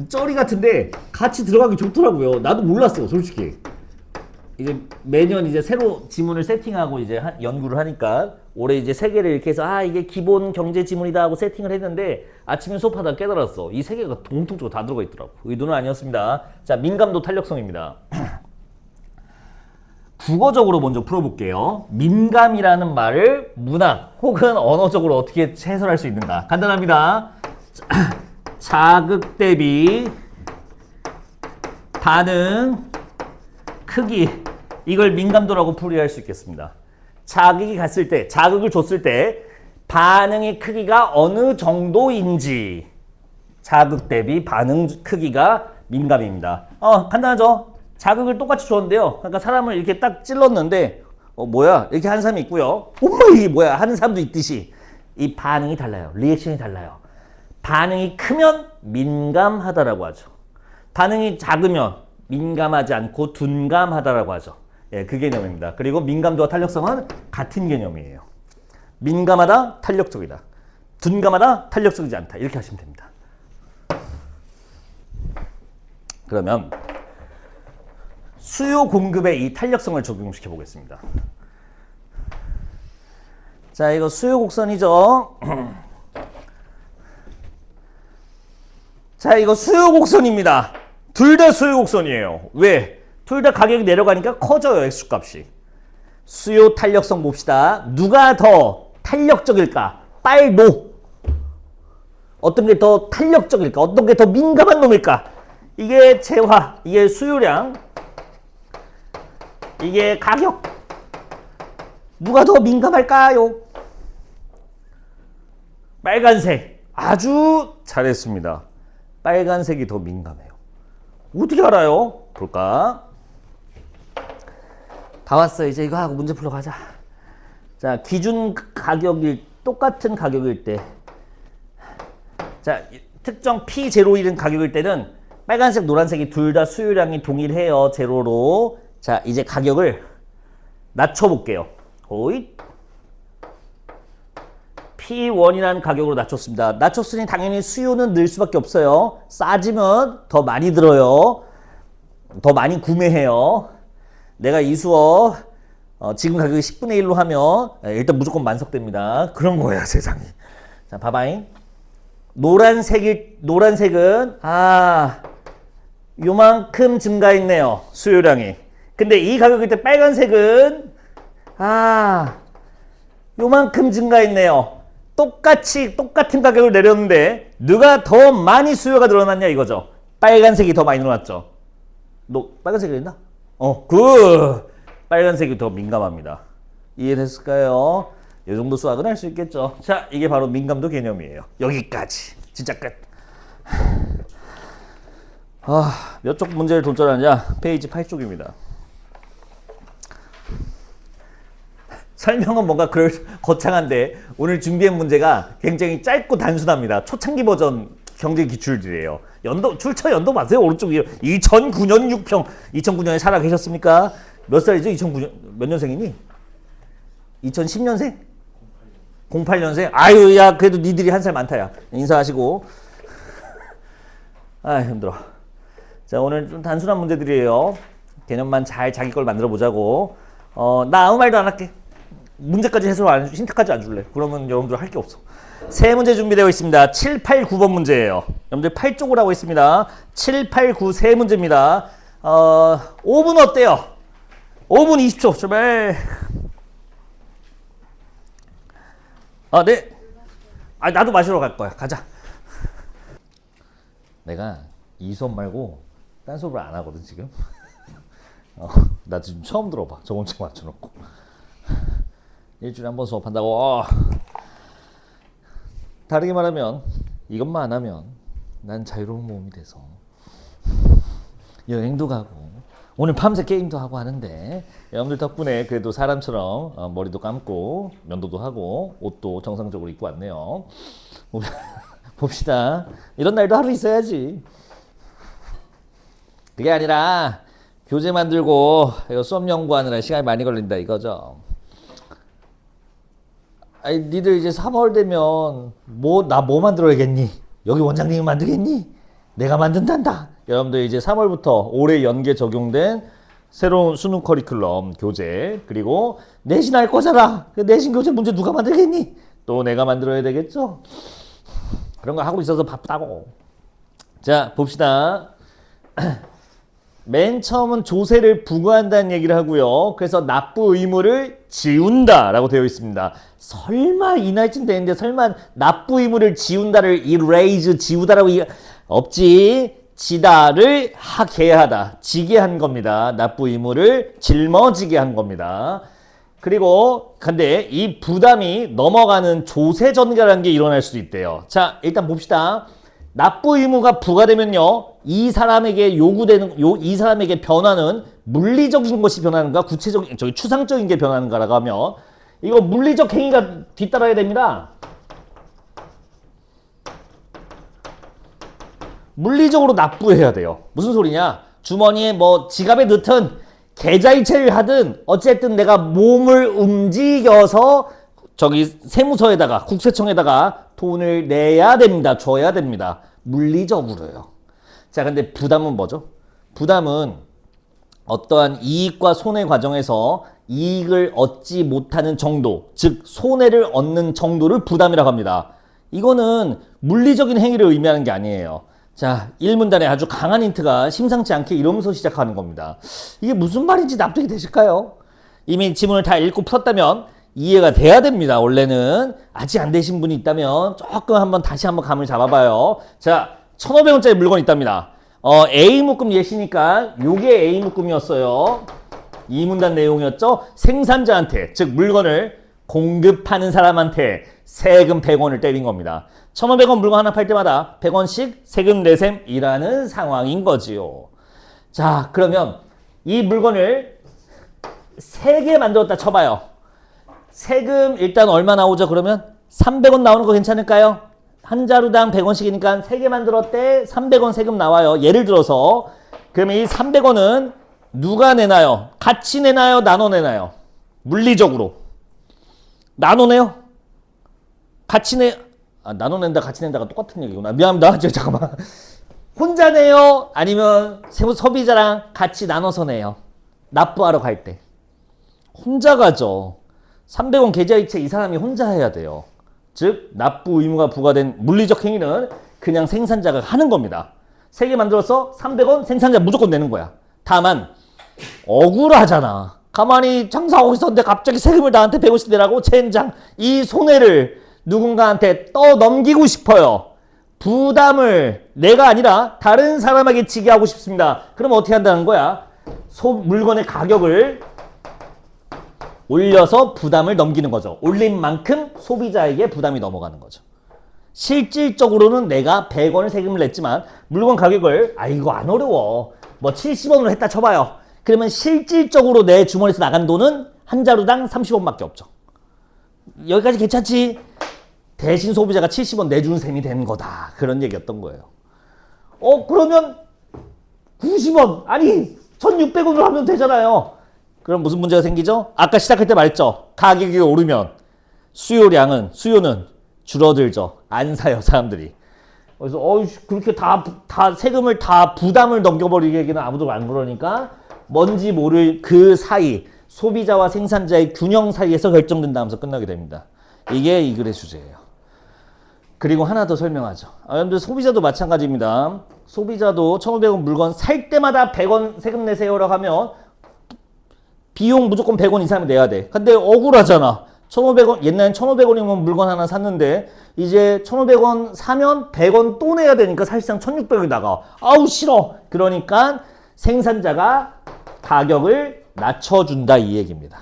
쩌리 같은데 같이 들어가기 좋더라고요. 나도 몰랐어, 솔직히. 이제 매년 이제 새로 지문을 세팅하고 이제 연구를 하니까 올해 이제 세 개를 이렇게 해서 이게 기본 경제 지문이다 하고 세팅을 했는데 아침에 수업하다 깨달았어. 이 세 개가 공통적으로 다 들어가 있더라고. 의도는 아니었습니다. 자, 민감도 탄력성입니다. 국어적으로 먼저 풀어볼게요. 민감이라는 말을 문학 혹은 언어적으로 어떻게 해설할 수 있는가. 간단합니다. 자극 대비 반응 크기, 이걸 민감도라고 풀이할 수 있겠습니다. 자극이 갔을 때, 자극을 줬을 때 반응의 크기가 어느 정도인지, 자극 대비 반응 크기가 민감입니다. 간단하죠? 자극을 똑같이 줬는데요. 그러니까 사람을 이렇게 딱 찔렀는데 뭐야? 이렇게 하는 사람이 있고요. 엄마 이게 뭐야? 하는 사람도 있듯이 이 반응이 달라요. 리액션이 달라요. 반응이 크면 민감하다라고 하죠. 반응이 작으면 민감하지 않고 둔감하다라고 하죠. 예, 그 개념입니다. 그리고 민감도와 탄력성은 같은 개념이에요. 민감하다, 탄력적이다. 둔감하다, 탄력적이지 않다. 이렇게 하시면 됩니다. 그러면 수요 공급에 이 탄력성을 적용시켜 보겠습니다. 자, 이거 수요 곡선이죠. 자, 이거 수요 곡선입니다. 둘 다 수요 곡선이에요. 왜? 둘 다 가격이 내려가니까 커져요, X값이. 수요 탄력성 봅시다. 누가 더 탄력적일까? 빨노. 어떤 게 더 탄력적일까? 어떤 게 더 민감한 놈일까? 이게 재화, 이게 수요량, 이게 가격. 누가 더 민감할까요? 빨간색. 아주 잘했습니다. 빨간색이 더 민감해요. 어떻게 알아요? 볼까? 다 왔어. 이제 이거 하고 문제 풀러 가자. 자, 기준 가격이 똑같은 가격일 때, 자, 특정 P01은 가격일 때는 빨간색, 노란색이 둘 다 수요량이 동일해요. 제로로. 자, 이제 가격을 낮춰볼게요. 호잇. P1이라는 가격으로 낮췄습니다. 낮췄으니 당연히 수요는 늘 수밖에 없어요. 싸지면 더 많이 들어요. 더 많이 구매해요. 내가 이 수업 지금 가격이 10분의 1로 하면 일단 무조건 만석됩니다. 그런 거야, 세상이. 자, 봐봐잉. 노란색은 요만큼 증가했네요. 수요량이. 근데 이 가격일 때 빨간색은 요만큼 증가했네요. 똑같은 가격을 내렸는데 누가 더 많이 수요가 늘어났냐 이거죠. 빨간색이 더 많이 늘어났죠. 빨간색이 됐나? 빨간색이 더 민감합니다. 이해됐을까요? 이 정도 수학은 할 수 있겠죠. 자, 이게 바로 민감도 개념이에요. 여기까지. 진짜 끝. 몇 쪽 문제를 돌절하냐? 페이지 8쪽입니다. 설명은 뭔가 거창한데 오늘 준비한 문제가 굉장히 짧고 단순합니다. 초창기 버전 경제 기출들이에요. 출처 연도 맞아요? 오른쪽이요. 2009년 6평. 2009년에 살아 계셨습니까? 몇 살이죠? 2009년 몇 년생이니? 2010년생? 08년생? 아유, 야, 그래도 니들이 한 살 많다, 야. 인사하시고. 힘들어. 자, 오늘 좀 단순한 문제들이에요. 개념만 잘 자기 걸 만들어 보자고. 나 아무 말도 안 할게. 문제까지 해설 안, 힌트까지 안 줄래. 그러면 여러분들 할 게 없어. 세 문제 준비되어 있습니다. 7, 8, 9번 문제예요. 여러분들 8쪽으로 하고 있습니다. 7, 8, 9 세 문제입니다. 5분 어때요? 5분 20초. 출발. 네. 나도 마시러 갈 거야. 가자. 내가 이 수업 말고 딴 수업을 안 하거든, 지금. 나 지금 처음 들어봐. 저번 주에 맞춰놓고. 일주일에 한 번 수업한다고. 다르게 말하면 이것만 안 하면 난 자유로운 몸이 돼서 여행도 가고 오늘 밤새 게임도 하고 하는데 여러분들 덕분에 그래도 사람처럼 머리도 감고 면도도 하고 옷도 정상적으로 입고 왔네요. 봅시다. 이런 날도 하루 있어야지. 그게 아니라 교재 만들고 이거 수업 연구하느라 시간이 많이 걸린다 이거죠. 아니 니들 이제 3월 되면 나 뭐 만들어야겠니? 여기 원장님이 만들겠니? 내가 만든단다. 여러분들 이제 3월부터 올해 연계 적용된 새로운 수능 커리큘럼 교재 그리고 내신할 거잖아. 내신 교재 문제 누가 만들겠니? 또 내가 만들어야 되겠죠? 그런 거 하고 있어서 바쁘다고. 자 봅시다. 맨 처음은 조세를 부과한다는 얘기를 하고요. 그래서 납부 의무를 지운다 라고 되어 있습니다. 설마 이 나이쯤 되는데 설마 납부 의무를 지운다를 erase 지우다라고 없지. 지다를 하게 하다. 지게 한 겁니다. 납부 의무를 짊어지게 한 겁니다. 그리고 근데 이 부담이 넘어가는 조세 전가라는 게 일어날 수도 있대요. 자 일단 봅시다. 납부 의무가 부과되면요. 이 사람에게 요구되는 이 사람에게 변화는 물리적인 것이 변하는가 구체적인 추상적인 게 변하는가라고 하면 이거 물리적 행위가 뒤따라야 됩니다. 물리적으로 납부해야 돼요. 무슨 소리냐? 주머니에 뭐 지갑에 넣든 계좌이체를 하든 어쨌든 내가 몸을 움직여서 저기 세무서에다가 국세청에다가 돈을 내야 됩니다. 줘야 됩니다. 물리적으로요. 자, 근데 부담은 뭐죠? 부담은 어떠한 이익과 손해 과정에서 이익을 얻지 못하는 정도, 즉 손해를 얻는 정도를 부담이라고 합니다. 이거는 물리적인 행위를 의미하는 게 아니에요. 자, 1문단에 아주 강한 힌트가 심상치 않게 이러면서 시작하는 겁니다. 이게 무슨 말인지 납득이 되실까요? 이미 지문을 다 읽고 풀었다면 이해가 돼야 됩니다. 원래는 아직 안 되신 분이 있다면 조금 다시 한번 감을 잡아봐요. 자, 1,500원짜리 물건이 있답니다. A 묶음 예시니까 요게 A 묶음이었어요. 2문단 내용이었죠. 생산자한테 즉 물건을 공급하는 사람한테 세금 100원을 때린 겁니다. 1,500원 물건 하나 팔 때마다 100원씩 세금 내셈이라는 상황인 거지요. 자, 그러면 이 물건을 3개 만들었다 쳐봐요. 세금 일단 얼마 나오죠? 그러면 300원 나오는 거 괜찮을까요? 한 자루당 100원씩이니까 3개 만들었대 300원 세금 나와요. 예를 들어서 그러면 이 300원은 누가 내나요? 같이 내나요? 나눠 내나요? 물리적으로 나눠내요? 같이 나눠 낸다 같이 낸다가 똑같은 얘기구나. 미안합니다. 잠깐만. 혼자 내요? 아니면 소비자랑 같이 나눠서 내요? 납부하러 갈 때 혼자 가죠. 300원 계좌이체 이 사람이 혼자 해야 돼요. 즉 납부 의무가 부과된 물리적 행위는 그냥 생산자가 하는 겁니다. 3개 만들어서 300원 생산자 무조건 내는 거야. 다만 억울하잖아. 가만히 장사하고 있었는데 갑자기 세금을 나한테 150 내라고 젠장. 이 손해를 누군가한테 떠넘기고 싶어요. 부담을 내가 아니라 다른 사람에게 지게 하고 싶습니다. 그럼 어떻게 한다는 거야? 물건의 가격을 올려서 부담을 넘기는 거죠. 올린 만큼 소비자에게 부담이 넘어가는 거죠. 실질적으로는 내가 100원을 세금을 냈지만 물건 가격을 이거 안 어려워. 뭐 70원으로 했다 쳐봐요. 그러면 실질적으로 내 주머니에서 나간 돈은 한 자루당 30원밖에 없죠. 여기까지 괜찮지? 대신 소비자가 70원 내주는 셈이 되는 거다. 그런 얘기였던 거예요. 그러면 90원 아니 1,600원으로 하면 되잖아요. 그럼 무슨 문제가 생기죠? 아까 시작할 때 말했죠. 가격이 오르면 수요는 줄어들죠. 안 사요 사람들이. 그래서 그렇게 다 세금을 다 부담을 넘겨버리기에는 아무도 안 그러니까 뭔지 모를 그 사이 소비자와 생산자의 균형 사이에서 결정된다 하면서 끝나게 됩니다. 이게 이 글의 주제예요. 그리고 하나 더 설명하죠. 여러분들 소비자도 마찬가지입니다. 소비자도 1,500원 물건 살 때마다 100원 세금 내세요라고 하면 비용 무조건 100원 이상은 내야 돼. 근데 억울하잖아. 1,500원, 옛날엔 1,500원이면 물건 하나 샀는데 이제 1,500원 사면 100원 또 내야 되니까 사실상 1,600원이 나가. 아우 싫어. 그러니까 생산자가 가격을 낮춰준다 이 얘기입니다.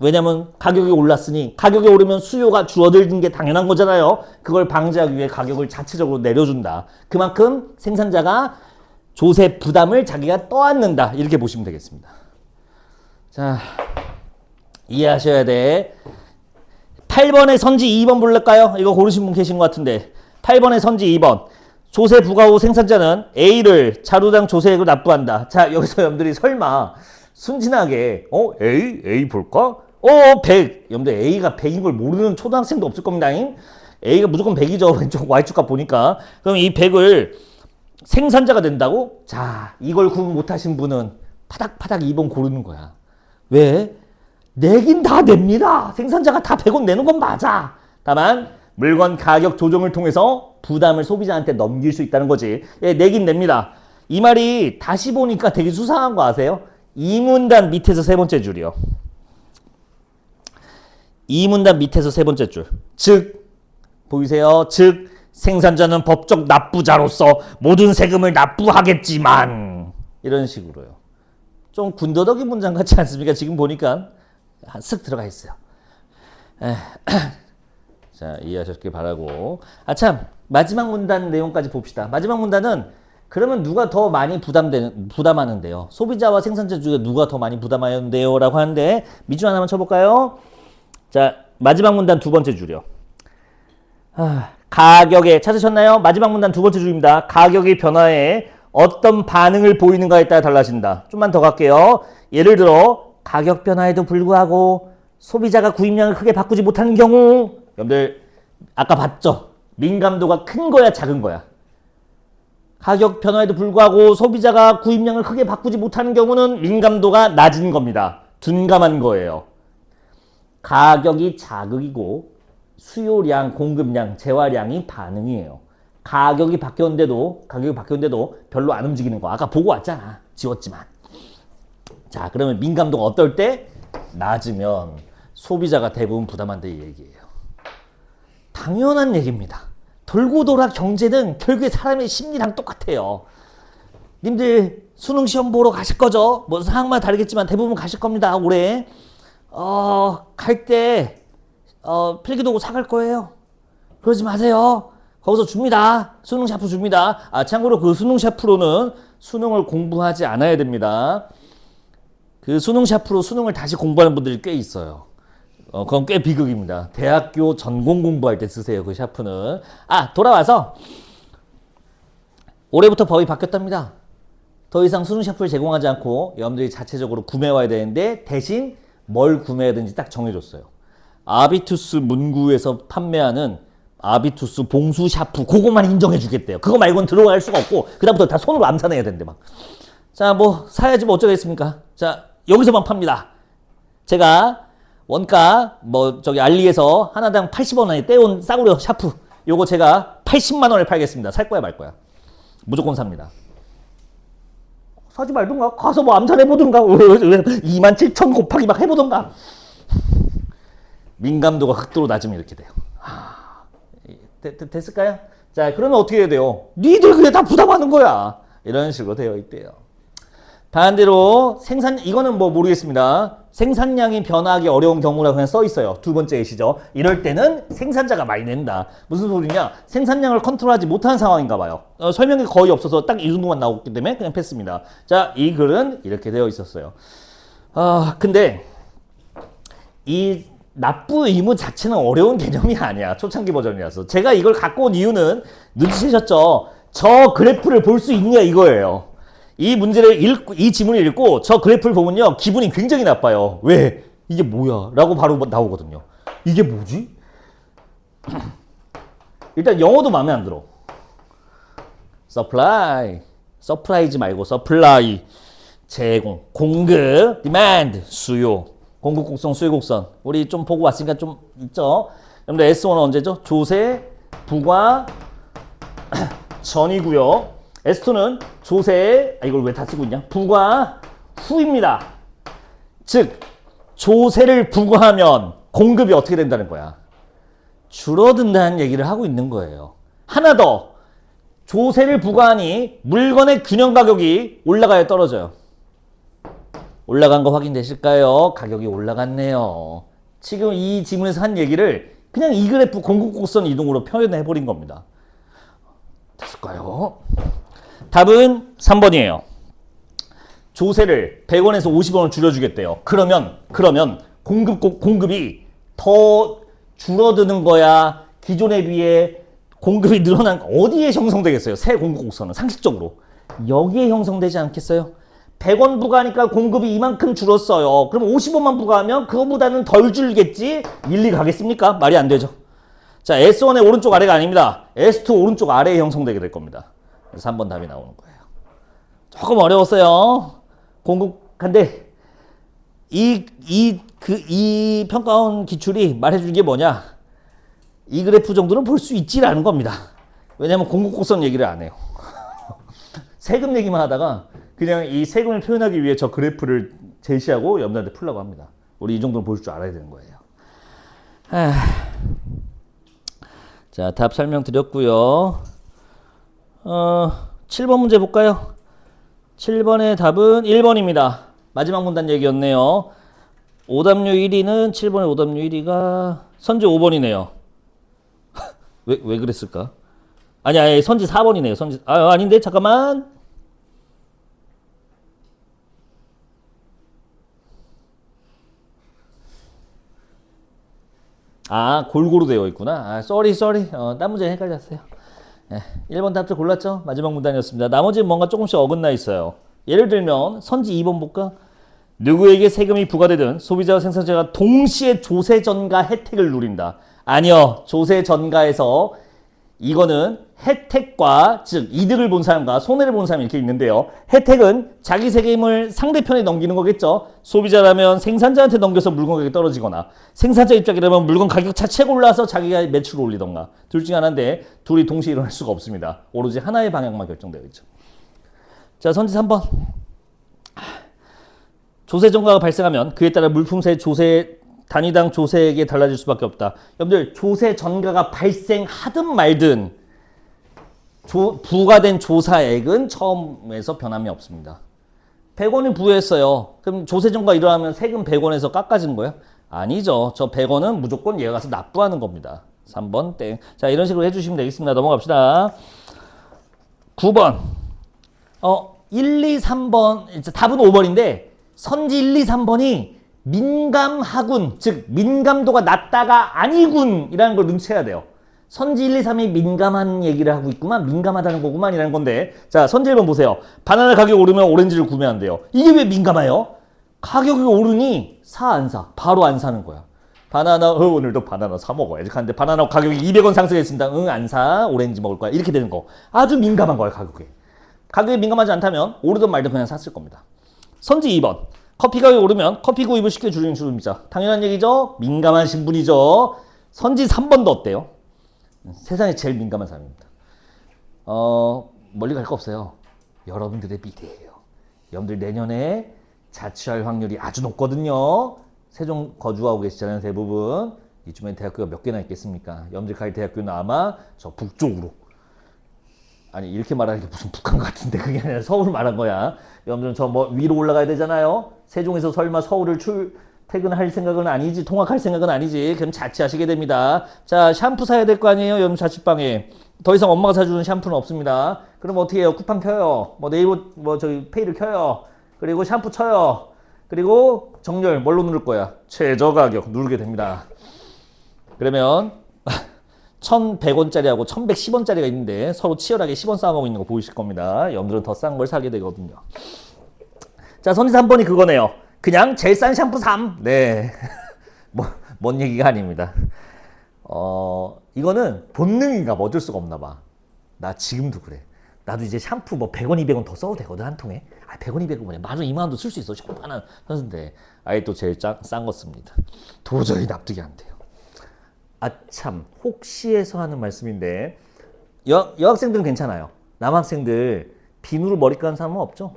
왜냐면 가격이 올랐으니 가격이 오르면 수요가 줄어드는 게 당연한 거잖아요. 그걸 방지하기 위해 가격을 자체적으로 내려준다. 그만큼 생산자가 조세 부담을 자기가 떠안는다. 이렇게 보시면 되겠습니다. 자, 이해하셔야 돼. 8번의 선지 2번 볼까요? 이거 고르신 분 계신 것 같은데 8번의 선지 2번 조세 부과 후 생산자는 A를 자루당 조세액으로 납부한다. 자, 여기서 여러분들이 설마 순진하게 A 볼까? 100. 여러분들 A가 100인 걸 모르는 초등학생도 없을 겁니다. A가 무조건 100이죠. 왼쪽 Y축값 보니까. 그럼 이 100을 생산자가 된다고? 자, 이걸 구분 못하신 분은 파닥파닥 2번 고르는 거야. 왜? 내긴 다 냅니다. 생산자가 다 100원 내는 건 맞아. 다만 물건 가격 조정을 통해서 부담을 소비자한테 넘길 수 있다는 거지. 예, 내긴 냅니다. 이 말이 다시 보니까 되게 수상한 거 아세요? 이 문단 밑에서 세 번째 줄이요. 이 문단 밑에서 세 번째 줄. 즉, 보이세요? 즉, 생산자는 법적 납부자로서 모든 세금을 납부하겠지만 이런 식으로요. 좀 군더더기 문장 같지 않습니까? 지금 보니까 쓱 들어가 있어요. 자, 이해하셨길 바라고. 참, 마지막 문단 내용까지 봅시다. 마지막 문단은 그러면 누가 더 많이 부담하는데요? 소비자와 생산자 중에 누가 더 많이 부담하는데요? 라고 하는데 밑줄 하나만 쳐볼까요? 자, 마지막 문단 두 번째 줄이요. 가격에 찾으셨나요? 마지막 문단 두 번째 줄입니다. 가격의 변화에 어떤 반응을 보이는가에 따라 달라진다. 좀만 더 갈게요. 예를 들어 가격 변화에도 불구하고 소비자가 구입량을 크게 바꾸지 못하는 경우, 여러분들 아까 봤죠? 민감도가 큰 거야 작은 거야? 가격 변화에도 불구하고 소비자가 구입량을 크게 바꾸지 못하는 경우는 민감도가 낮은 겁니다. 둔감한 거예요. 가격이 자극이고 수요량, 공급량, 재화량이 반응이에요. 가격이 바뀌었는데도 별로 안 움직이는 거. 아까 보고 왔잖아. 지웠지만. 자, 그러면 민감도가 어떨 때? 낮으면 소비자가 대부분 부담한다 이 얘기예요. 당연한 얘기입니다. 돌고 돌아 경제는 결국에 사람의 심리랑 똑같아요. 님들 수능 시험 보러 가실 거죠? 뭐 상황마다 다르겠지만 대부분 가실 겁니다. 올해. 갈 때 필기도구 사갈 거예요. 그러지 마세요. 거기서 줍니다. 수능 샤프 줍니다. 참고로 그 수능 샤프로는 수능을 공부하지 않아야 됩니다. 그 수능 샤프로 수능을 다시 공부하는 분들이 꽤 있어요. 그건 꽤 비극입니다. 대학교 전공 공부할 때 쓰세요. 그 샤프는. 돌아와서 올해부터 법이 바뀌었답니다. 더 이상 수능 샤프를 제공하지 않고 여러분들이 자체적으로 구매해와야 되는데 대신 뭘 구매해야 되는지 딱 정해줬어요. 아비투스 문구에서 판매하는 아비투스 봉수 샤프 그것만 인정해 주겠대요. 그거 말고는 들어갈 수가 없고 그다음부터 다 손으로 암산해야 된대 막. 자, 뭐 사야지 뭐 어쩌겠습니까? 자, 여기서만 팝니다. 제가 원가 알리에서 하나당 80원에 떼온 싸구려 샤프 요거 제가 80만 원에 팔겠습니다. 살 거야 말 거야? 무조건 삽니다. 사지 말든가 가서 뭐 암산해보든가 27,000 곱하기 막 해보든가. 민감도가 극도로 낮으면 이렇게 돼요. 됐을까요? 자, 그러면 어떻게 해야 돼요? 니들 그게 다 부담하는 거야. 이런 식으로 되어 있대요. 반대로 이거는 뭐 모르겠습니다. 생산량이 변화하기 어려운 경우라고 그냥 써 있어요. 두 번째 예시죠. 이럴 때는 생산자가 많이 낸다. 무슨 소리냐? 생산량을 컨트롤하지 못하는 상황인가 봐요. 설명이 거의 없어서 딱 이 정도만 나왔기 때문에 그냥 패스입니다. 자, 이 글은 이렇게 되어 있었어요. 근데 이 납부 의무 자체는 어려운 개념이 아니야. 초창기 버전이라서. 제가 이걸 갖고 온 이유는 눈치채셨죠? 저 그래프를 볼 수 있냐 이거예요. 이 지문을 읽고 저 그래프를 보면요. 기분이 굉장히 나빠요. 왜? 이게 뭐야? 라고 바로 나오거든요. 이게 뭐지? 일단 영어도 마음에 안 들어. supply. 서프라이즈 말고 supply. 제공. 공급. demand. 수요. 공급 곡선, 수요 곡선. 우리 좀 보고 왔으니까 좀 있죠? 여러분들 S1은 언제죠? 조세, 부과, 전이고요. S2는 조세, 이걸 왜 다 쓰고 있냐? 부과 후입니다. 즉, 조세를 부과하면 공급이 어떻게 된다는 거야? 줄어든다는 얘기를 하고 있는 거예요. 하나 더, 조세를 부과하니 물건의 균형 가격이 올라가요, 떨어져요? 올라간 거 확인되실까요? 가격이 올라갔네요. 지금 이 지문에서 한 얘기를 그냥 이 그래프 공급 곡선 이동으로 표현해버린 겁니다. 됐을까요? 답은 3번이에요. 조세를 100원에서 50원을 줄여주겠대요. 그러면 공급이 더 줄어드는 거야? 기존에 비해 공급이 늘어난 어디에 형성되겠어요? 새 공급 곡선은 상식적으로 여기에 형성되지 않겠어요? 100원 부과하니까 공급이 이만큼 줄었어요. 그럼 50원만 부과하면 그거보다는 덜 줄겠지? 일리 가겠습니까? 말이 안 되죠. 자, S1의 오른쪽 아래가 아닙니다. S2 오른쪽 아래에 형성되게 될 겁니다. 그래서 3번 답이 나오는 거예요. 조금 어려웠어요. 근데 이 평가원 기출이 말해주는 게 뭐냐? 이 그래프 정도는 볼 수 있지라는 겁니다. 왜냐면 공급 곡선 얘기를 안 해요. 세금 얘기만 하다가 그냥 이 세금을 표현하기 위해 저 그래프를 제시하고 여러분들한테 풀라고 합니다. 우리 이 정도는 볼 줄 알아야 되는 거예요. 자, 답 설명드렸고요. 7번 문제 볼까요? 7번의 답은 1번입니다. 마지막 문단 얘기였네요. 오답류 1위는 7번의 오답류 1위가 선지 5번이네요. 왜 그랬을까? 아니, 선지 4번이네요. 아닌데, 잠깐만. 골고루 되어 있구나. 쏘리. 딴 문제 헷갈렸어요. 1번 답도 골랐죠? 마지막 문단이었습니다. 나머지는 뭔가 조금씩 어긋나 있어요. 예를 들면, 선지 2번 볼까? 누구에게 세금이 부과되든 소비자와 생산자가 동시에 조세 전가 혜택을 누린다. 아니요. 조세 전가에서 이거는 혜택과 즉 이득을 본 사람과 손해를 본 사람이 이렇게 있는데요. 혜택은 자기 세금을 상대편에 넘기는 거겠죠. 소비자라면 생산자한테 넘겨서 물건 가격이 떨어지거나 생산자 입장이라면 물건 가격 자체가 올라서 자기가 매출을 올리던가 둘 중에 하나인데 둘이 동시에 일어날 수가 없습니다. 오로지 하나의 방향만 결정되어 있죠. 자, 선지 3번. 조세 전가가 발생하면 그에 따라 물품세 조세 단위당 조세액이 달라질 수밖에 없다. 여러분들 조세 전가가 발생하든 말든 부과된 조사액은 처음에서 변함이 없습니다. 100원을 부여했어요. 그럼 조세 전가 일어나면 세금 100원에서 깎아지는 거예요? 아니죠. 저 100원은 무조건 얘가 가서 납부하는 겁니다. 3번 땡. 자, 이런 식으로 해주시면 되겠습니다. 넘어갑시다. 9번. 1, 2, 3번. 답은 5번인데 선지 1, 2, 3번이 민감하군, 즉 민감도가 낮다가 아니군이라는 걸 눈치채야 돼요. 선지 1, 2, 3이 민감한 얘기를 하고 있구만, 민감하다는 거구만 이라는 건데, 자, 선지 1번 보세요. 바나나 가격이 오르면 오렌지를 구매한대요. 이게 왜 민감해요? 가격이 오르니 사 안 사? 바로 안 사는 거야. 바나나, 오늘도 바나나 사 먹어야지 하는데 바나나 가격이 200원 상승했습니다. 안 사, 오렌지 먹을 거야. 이렇게 되는 거. 아주 민감한 거야, 가격에. 가격이 민감하지 않다면 오르든 말든 그냥 샀을 겁니다. 선지 2번. 커피 가격이 오르면 커피 구입을 시켜주는 주름이죠. 당연한 얘기죠. 민감하신 분이죠. 선지 3번도 어때요? 세상에 제일 민감한 사람입니다. 멀리 갈 거 없어요. 여러분들의 미래예요. 여러분들 내년에 자취할 확률이 아주 높거든요. 세종 거주하고 계시잖아요, 대부분. 이쯤에 대학교가 몇 개나 있겠습니까? 여러분들 갈 대학교는 아마 저 북쪽으로. 아니, 이렇게 말하는 게 무슨 북한 같은데 그게 아니라 서울 말한 거야. 여러분들은 저 위로 올라가야 되잖아요. 세종에서 설마 서울을 출퇴근할 생각은 아니지, 통학할 생각은 아니지. 그럼 자취하시게 됩니다. 자, 샴푸 사야 될 거 아니에요, 여러분 자취방에. 더 이상 엄마가 사주는 샴푸는 없습니다. 그럼 어떻게 해요? 쿠팡 켜요. 네이버 저기 페이를 켜요. 그리고 샴푸 쳐요. 그리고 정렬 뭘로 누를 거야? 최저 가격 누르게 됩니다. 그러면 1,100원짜리하고 1,110원짜리가 있는데 서로 치열하게 10원 싸먹고 있는 거 보이실 겁니다. 여러분들은 더 싼 걸 사게 되거든요. 자, 선지 3번이 그거네요. 그냥 제일 싼 샴푸 3. 네. 뭔 얘기가 아닙니다. 이거는 본능인가 봐. 어쩔 수가 없나 봐. 나 지금도 그래. 나도 이제 샴푸 100원, 200원 더 써도 되거든, 한 통에. 100원, 200원 뭐냐. 만원, 2만원도 쓸 수 있어. 샴푸 하나 사는데. 아예 또 제일 싼 거 씁니다. 도저히 납득이 안 돼요. 참, 혹시 해서 하는 말씀인데, 여학생들은 괜찮아요. 남학생들 비누로 머리 깎는 사람은 없죠?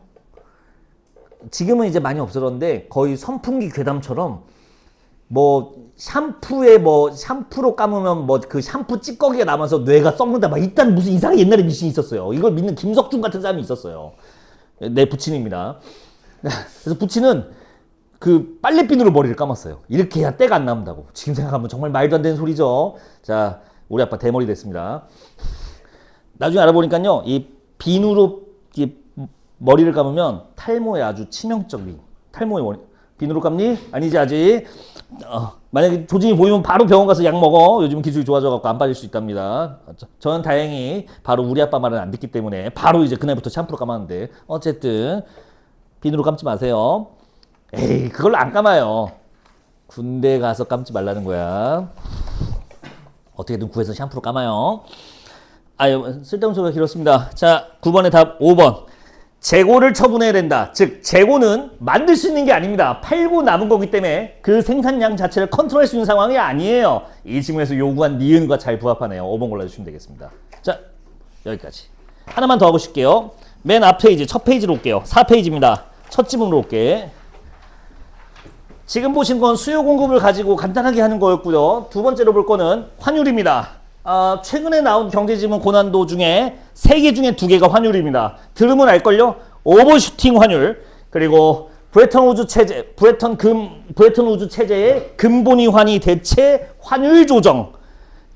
지금은 이제 많이 없어졌는데 거의 선풍기 괴담처럼 샴푸로 감으면 그 샴푸 찌꺼기가 남아서 뇌가 썩는다 막 이딴 무슨 이상한 옛날에 미신이 있었어요. 이걸 믿는 김석준 같은 사람이 있었어요. 내 부친입니다. 그래서 부친은 그 빨래비누로 머리를 감았어요. 이렇게 해야 때가 안 남는다고. 지금 생각하면 정말 말도 안 되는 소리죠. 자, 우리 아빠 대머리 됐습니다. 나중에 알아보니까요, 이 비누로 이 머리를 감으면 탈모에 아주 치명적인 탈모의 원인. 비누로 감니? 아니지 아직. 만약에 조짐이 보이면 바로 병원 가서 약 먹어. 요즘 기술이 좋아져갖고 안 빠질 수 있답니다. 저는 다행히 바로 우리 아빠 말은 안 듣기 때문에 바로 이제 그날부터 샴푸로 감았는데 어쨌든 비누로 감지 마세요. 에이 그걸로 안 감아요. 군대 가서 감지 말라는 거야. 어떻게든 구해서 샴푸로 감아요. 아유 쓸데없는 소리가 길었습니다. 자 9번의 답 5번. 재고를 처분해야 된다. 즉 재고는 만들 수 있는 게 아닙니다. 팔고 남은 거기 때문에 그 생산량 자체를 컨트롤할 수 있는 상황이 아니에요. 이 질문에서 요구한 니은과 잘 부합하네요. 5번 골라주시면 되겠습니다. 자 여기까지. 하나만 더 하고 싶게요. 맨 앞 페이지 첫 페이지로 올게요. 4페이지입니다. 첫 지문으로 올게. 지금 보신 건 수요 공급을 가지고 간단하게 하는 거였고요. 두 번째로 볼 거는 환율입니다. 최근에 나온 경제지문 고난도 중에 3개 중에 2개가 환율입니다. 들으면 알걸요? 오버슈팅 환율, 그리고 브레턴 우즈 체제의 근본위 환이 대체 환율 조정.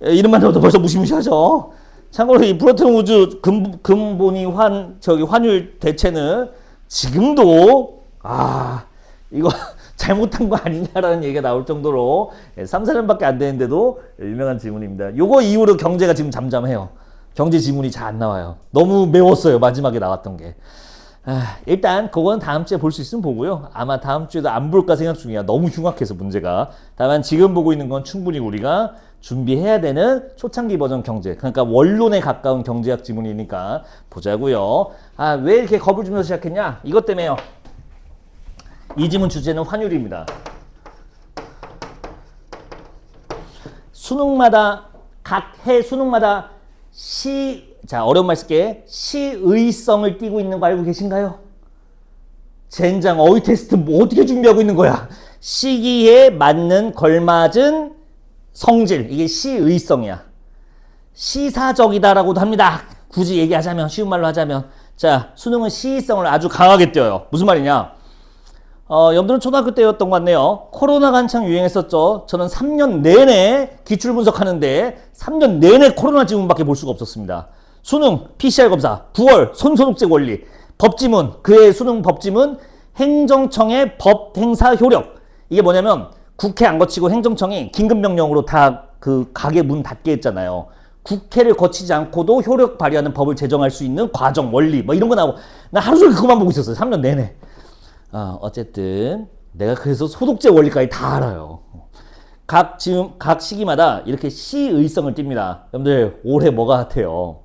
이름만 들어도 벌써 무시무시하죠. 참고로 이 브레턴 우즈 근본위 환율 대체는 지금도 이거 잘못한 거 아니냐라는 얘기가 나올 정도로 3, 4년밖에 안 되는데도 유명한 지문입니다. 요거 이후로 경제가 지금 잠잠해요. 경제 지문이 잘 안 나와요. 너무 매웠어요. 마지막에 나왔던 게. 일단 그건 다음 주에 볼 수 있으면 보고요. 아마 다음 주에도 안 볼까 생각 중이야. 너무 흉악해서 문제가. 다만 지금 보고 있는 건 충분히 우리가 준비해야 되는 초창기 버전 경제. 그러니까 원론에 가까운 경제학 지문이니까 보자고요. 왜 이렇게 겁을 주면서 시작했냐? 이것 때문에요. 이 지문 주제는 환율입니다. 수능마다 각 해 수능마다 어려운 말 쓸게. 시의성을 띠고 있는 거 알고 계신가요? 젠장 어휘 테스트 뭐 어떻게 준비하고 있는 거야? 시기에 맞는 걸맞은 성질, 이게 시의성이야. 시사적이다라고도 합니다. 굳이 얘기하자면, 쉬운 말로 하자면. 자, 수능은 시의성을 아주 강하게 띄어요. 무슨 말이냐? 여러분들은 초등학교 때였던 것 같네요. 코로나가 한창 유행했었죠. 저는 3년 내내 기출 분석하는데 3년 내내 코로나 지문밖에 볼 수가 없었습니다. 수능, PCR 검사, 9월 손소독제 원리, 법지문, 그의 수능 법지문, 행정청의 법 행사 효력. 이게 뭐냐면 국회 안 거치고 행정청이 긴급명령으로 다 그 가게 문 닫게 했잖아요. 국회를 거치지 않고도 효력 발휘하는 법을 제정할 수 있는 과정, 원리 뭐 이런 거 나오고 나 하루 종일 그거만 보고 있었어요. 3년 내내. 어쨌든 내가 그래서 소독제 원리까지 다 알아요. 각 시기마다 이렇게 시의성을 띱니다. 여러분들 올해 뭐가 핫해요?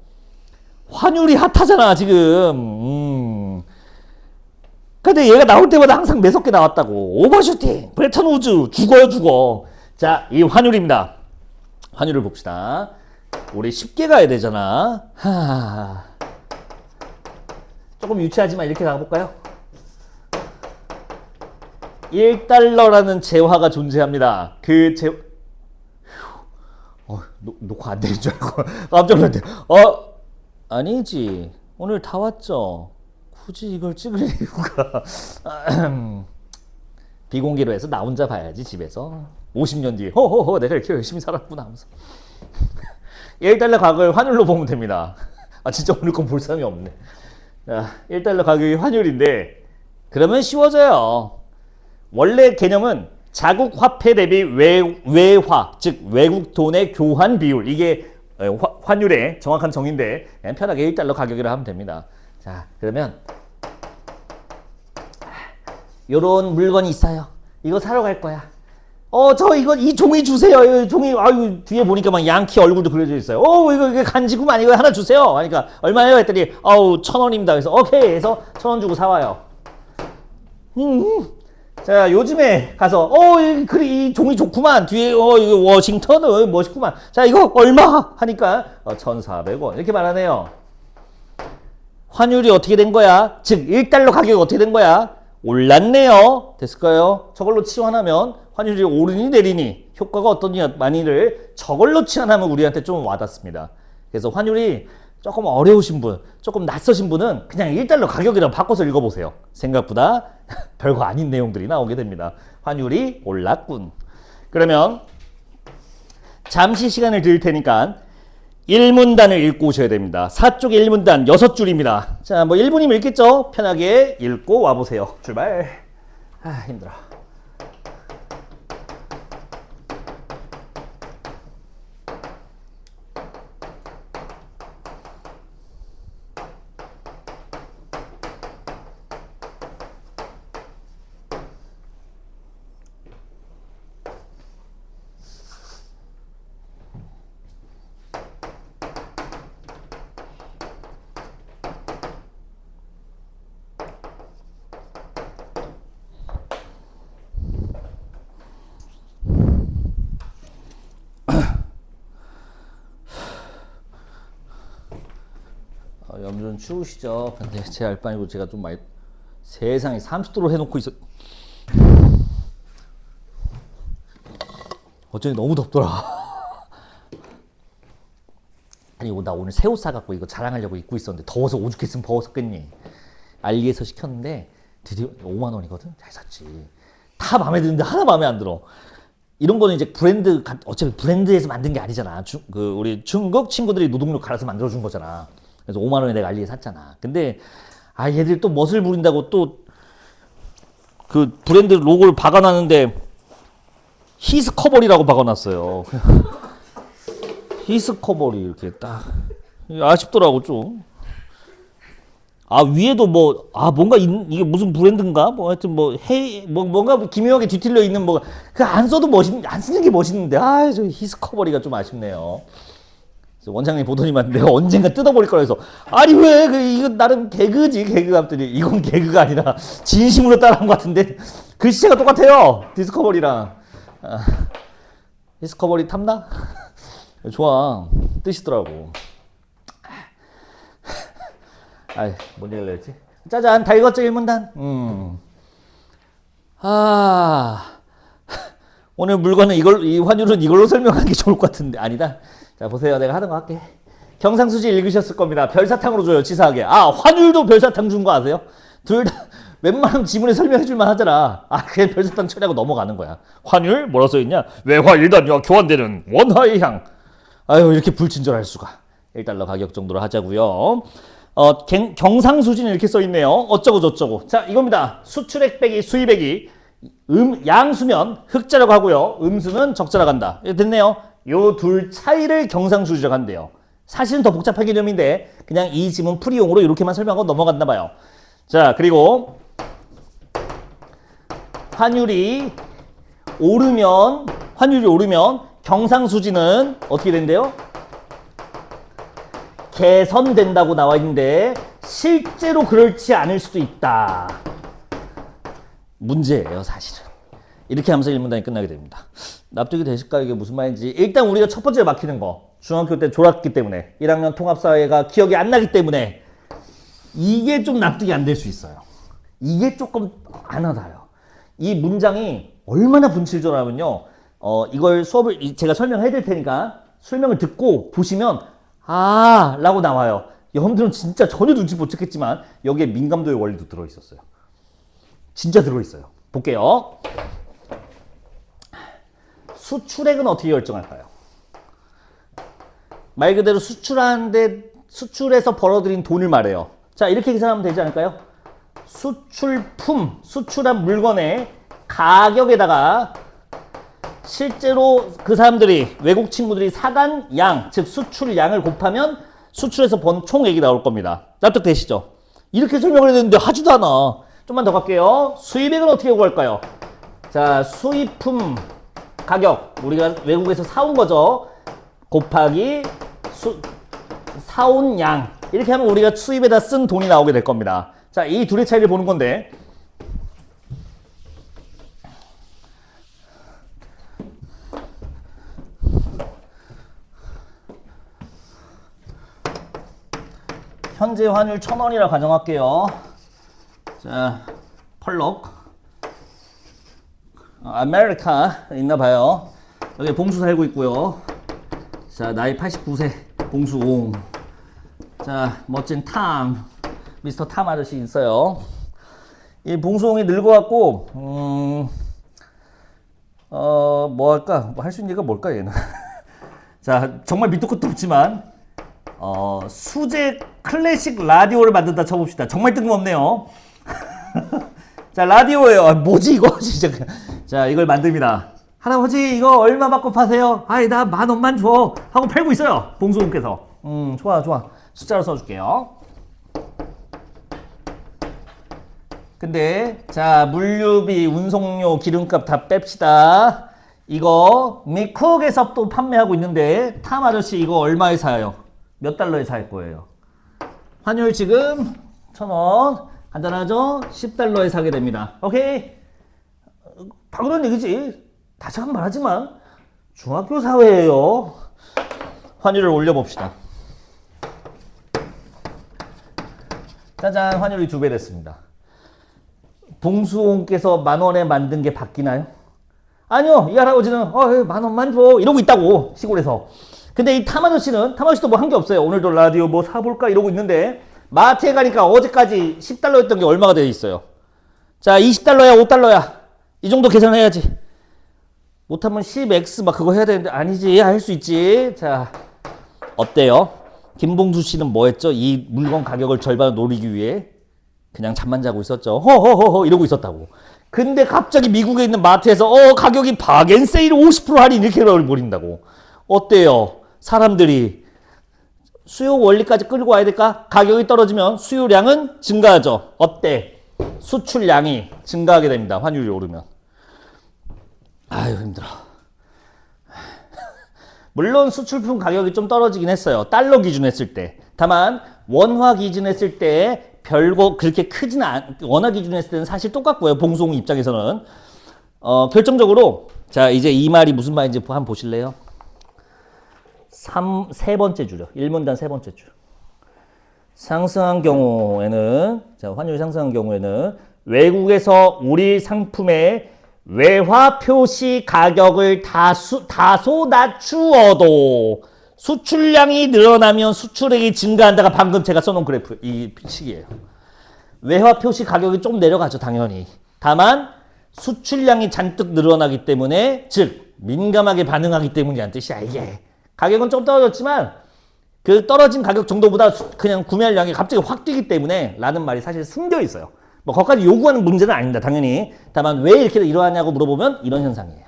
환율이 핫하잖아 지금. 근데 얘가 나올 때마다 항상 매섭게 나왔다고. 오버슈팅, 브레턴 우즈, 죽어. 자, 이 환율입니다. 환율을 봅시다. 올해 쉽게 가야 되잖아. 조금 유치하지만 이렇게 가볼까요? 1달러라는 재화가 존재합니다. 그 녹화 안 되는 줄 알고 깜짝 놀랐대. 아니지. 오늘 다 왔죠. 굳이 이걸 찍을 이유가 비공개로 해서 나 혼자 봐야지 집에서 50년 뒤에 호호호 내가 이렇게 열심히 살았구나 하면서 1달러 가격을 환율로 보면 됩니다. 진짜 오늘 건 볼 사람이 없네. 1달러 가격이 환율인데 그러면 쉬워져요. 원래 개념은 자국 화폐 대비 외화, 즉 외국 돈의 교환 비율. 이게 환율의 정확한 정의인데 그냥 편하게 1달러 가격이라 하면 됩니다. 자, 그러면 요런 물건이 있어요. 이거 사러 갈 거야. 이 종이 주세요. 이 종이, 뒤에 보니까 막 양키 얼굴도 그려져 있어요. 이거 간지구만. 이거 하나 주세요. 그러니까 얼마예요? 했더니 1,000원입니다. 그래서 오케이 해서 1,000원 주고 사와요. 자, 요즘에 가서 이 종이 좋구만. 뒤에 이거 워싱턴 멋있구만. 자, 이거 얼마? 하니까 1,400원 이렇게 말하네요. 환율이 어떻게 된 거야? 즉 1달러 가격이 어떻게 된 거야? 올랐네요. 됐을까요? 저걸로 치환하면 환율이 오르니 내리니 효과가 어떠냐 많이를 저걸로 치환하면 우리한테 좀 와닿습니다. 그래서 환율이 조금 어려우신 분, 조금 낯서신 분은 그냥 1달러 가격이랑 바꿔서 읽어보세요. 생각보다 별거 아닌 내용들이 나오게 됩니다. 환율이 올랐군. 그러면 잠시 시간을 드릴 테니까 1문단을 읽고 오셔야 됩니다. 4쪽의 1문단 6줄입니다. 자, 뭐 1분이면 읽겠죠? 편하게 읽고 와보세요. 출발. 아, 힘들어. 염전 추우시죠? 근데 제 알바니고 제가 좀 많이 세상에 30도로 해놓고 있어. 어쩐지 너무 덥더라. 아니 나 오늘 새 옷 사갖고 이거 자랑하려고 입고 있었는데 더워서 오죽했으면 벗었겠니. 알리에서 시켰는데 드디어 5만 원이거든. 잘 샀지. 다 마음에 드는데 하나 마음에 안 들어. 이런 거는 이제 브랜드, 어차피 브랜드에서 만든 게 아니잖아. 우리 중국 친구들이 노동력 갈아서 만들어준 거잖아. 그래서 5만 원에 내가 알리에 샀잖아. 근데 얘들이 또 멋을 부린다고 또 그 브랜드 로고를 박아놨는데 히스커버리라고 박아놨어요. 히스커버리 이렇게 딱 아쉽더라고 좀. 위에도 뭔가 이게 무슨 브랜드인가? 뭐 하여튼 뭔가 기묘하게 뒤틀려 있는 그 안 써도 안 쓰는 게 멋있는데 저 히스커버리가 좀 아쉽네요. 원장님 보더니만 내가 언젠가 뜯어버릴 거라 해서 아니 왜 이거 나름 개그지 개그 같더니 이건 개그가 아니라 진심으로 따라한 것 같은데 글씨체가 똑같아요. 디스커버리랑 디스커버리 탐나? 좋아 뜨시더라고. 뭔 얘기를 했지? 짜잔 다 읽었죠 1문단? 오늘 물건은 이 환율은 이걸로 설명하는 게 좋을 것 같은데 아니다. 자 보세요. 내가 하던 거 할게. 경상수지 읽으셨을 겁니다. 별사탕으로 줘요. 치사하게. 환율도 별사탕 준 거 아세요? 둘 다 웬만하면 지문에 설명해 줄만 하잖아. 그냥 별사탕 처리하고 넘어가는 거야. 환율 뭐라 써있냐? 외화 1단위와 교환되는 원화의 향. 이렇게 불친절할 수가. 1달러 가격 정도로 하자고요. 경상수지는 이렇게 써있네요. 어쩌고 저쩌고. 자 이겁니다. 수출액 빼기 수입액이 양수면 흑자라고 하고요. 음수는 적자라고 한다. 됐네요. 요 둘 차이를 경상수지라고 한대요. 사실은 더 복잡한 개념인데 그냥 이 지문 풀이용으로 이렇게만 설명하고 넘어갔나 봐요. 자 그리고 환율이 오르면 경상수지는 어떻게 된대요? 개선된다고 나와 있는데 실제로 그렇지 않을 수도 있다. 문제예요 사실은. 이렇게 하면서 1문단이 끝나게 됩니다. 납득이 되실까? 이게 무슨 말인지. 일단 우리가 첫 번째 막히는 거. 중학교 때 졸았기 때문에 1학년 통합사회가 기억이 안 나기 때문에 이게 좀 납득이 안 될 수 있어요. 이게 조금 안 와닿아요. 이 문장이 얼마나 분칠절하면요. 이걸 수업을 제가 설명해 드릴 테니까 설명을 듣고 보시면 라고 나와요. 여러분들은 진짜 전혀 눈치 못 채겠지만 여기에 민감도의 원리도 들어있었어요. 진짜 들어있어요. 볼게요. 수출액은 어떻게 결정할까요? 말 그대로 수출하는데 수출해서 벌어들인 돈을 말해요. 자 이렇게 계산하면 되지 않을까요? 수출품, 수출한 물건의 가격에다가 실제로 그 사람들이 외국 친구들이 사간 양, 즉 수출량을 곱하면 수출해서 번 총액이 나올 겁니다. 납득되시죠? 이렇게 설명을 해야 되는데 하지도 않아. 좀만 더 갈게요. 수입액은 어떻게 구할까요? 자 수입품 가격, 우리가 외국에서 사온 거죠. 곱하기 사온 양. 이렇게 하면 우리가 수입에다 쓴 돈이 나오게 될 겁니다. 자, 이 둘의 차이를 보는 건데 현재 환율 1,000원이라 가정할게요. 자, 펄럭 아메리카 있나봐요. 여기 봉수 살고 있고요. 자 나이 89세 봉수옹. 자 멋진 미스터 탐 아저씨 있어요. 이 봉수옹이 늙어갖고 뭐 할까? 뭐 할 수 있는 얘기가 뭘까 얘는. 자 정말 밑도 끝도 없지만 수제 클래식 라디오를 만든다 쳐봅시다. 정말 뜬금없네요. 자, 라디오예요. 아, 뭐지 이거 진짜. 자, 이걸 만듭니다. 할아버지 이거 얼마 받고 파세요? 아이 나 10,000원만 줘 하고 팔고 있어요. 봉수님께서. 좋아 좋아. 숫자로 써줄게요. 근데 자, 물류비, 운송료, 기름값 다 뺍시다. 이거 미쿡에서 또 판매하고 있는데 탐 아저씨 이거 얼마에 사요? 몇 달러에 살 거예요? 환율 지금 1,000원. 간단하죠? 10달러에 사게 됩니다. 오케이? 당연한 얘기지. 다시 한 번 말하지만 중학교 사회예요. 환율을 올려봅시다. 짜잔, 환율이 2배 됐습니다. 봉수홍께서 10,000원에 만든 게 바뀌나요? 아니요, 이 할아버지는 10,000원만 줘 이러고 있다고 시골에서. 근데 이 탐 아저씨도 뭐 한 게 없어요. 오늘도 라디오 뭐 사볼까 이러고 있는데 마트에 가니까 어제까지 10달러였던 게 얼마가 되어 있어요? 자, 20달러야 5달러야 이 정도 계산해야지. 못하면 10x 막 그거 해야 되는데 아니지, 할 수 있지. 자, 어때요? 김봉수 씨는 뭐 했죠? 이 물건 가격을 절반을 노리기 위해 그냥 잠만 자고 있었죠. 허허허허 이러고 있었다고. 근데 갑자기 미국에 있는 마트에서 가격이 박앤세일 50% 할인 이렇게 버린다고. 어때요? 사람들이 수요 원리까지 끌고 와야 될까? 가격이 떨어지면 수요량은 증가하죠. 어때? 수출량이 증가하게 됩니다. 환율이 오르면. 아유 힘들어. 물론 수출품 가격이 좀 떨어지긴 했어요. 달러 기준 했을 때. 다만 원화 기준 했을 때 별거 그렇게 크지는 원화 기준 했을 때는 사실 똑같고요. 봉송 입장에서는. 결정적으로 자, 이제 이 말이 무슨 말인지 한번 보실래요? 세 번째 주죠. 1문단 세 번째 주. 상승한 경우에는, 자, 환율이 상승한 경우에는 외국에서 우리 상품의 외화 표시 가격을 다소 낮추어도 수출량이 늘어나면 수출액이 증가한다가 방금 제가 써놓은 그래프, 이 식이에요. 외화 표시 가격이 좀 내려가죠, 당연히. 다만 수출량이 잔뜩 늘어나기 때문에, 즉 민감하게 반응하기 때문이란 뜻이야, 이게. 가격은 좀 떨어졌지만 그 떨어진 가격 정도보다 그냥 구매할 양이 갑자기 확 뛰기 때문에 라는 말이 사실 숨겨 있어요. 뭐 거기까지 요구하는 문제는 아닙니다, 당연히. 다만 왜 이렇게 일어나냐고 물어보면 이런 현상이에요.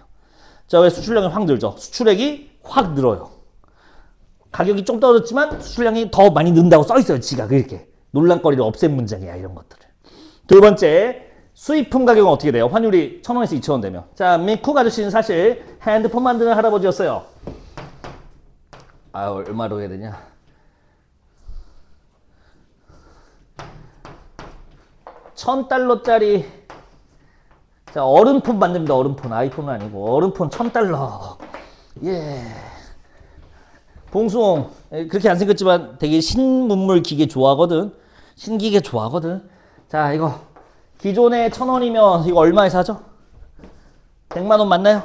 자, 왜 수출량이 확 늘죠? 수출액이 확 늘어요. 가격이 좀 떨어졌지만 수출량이 더 많이 는다고 써 있어요, 지가. 그렇게 논란거리를 없앤 문장이야, 이런 것들을. 두 번째, 수입품 가격은 어떻게 돼요? 환율이 1,000원에서 2,000원 되면. 자, 미쿡 아저씨는 사실 핸드폰 만드는 할아버지였어요. 아, 얼마로 해야 되냐? $1,000짜리. 자, 얼음폰 만듭니다. 얼음폰. 아이폰은 아니고 얼음폰 $1,000. 예. 봉수홍 그렇게 안 생겼지만 되게 신문물 기계 좋아하거든. 신기계 좋아하거든. 자, 이거 기존에 1,000원이면 이거 얼마에 사죠? 100만 원 맞나요?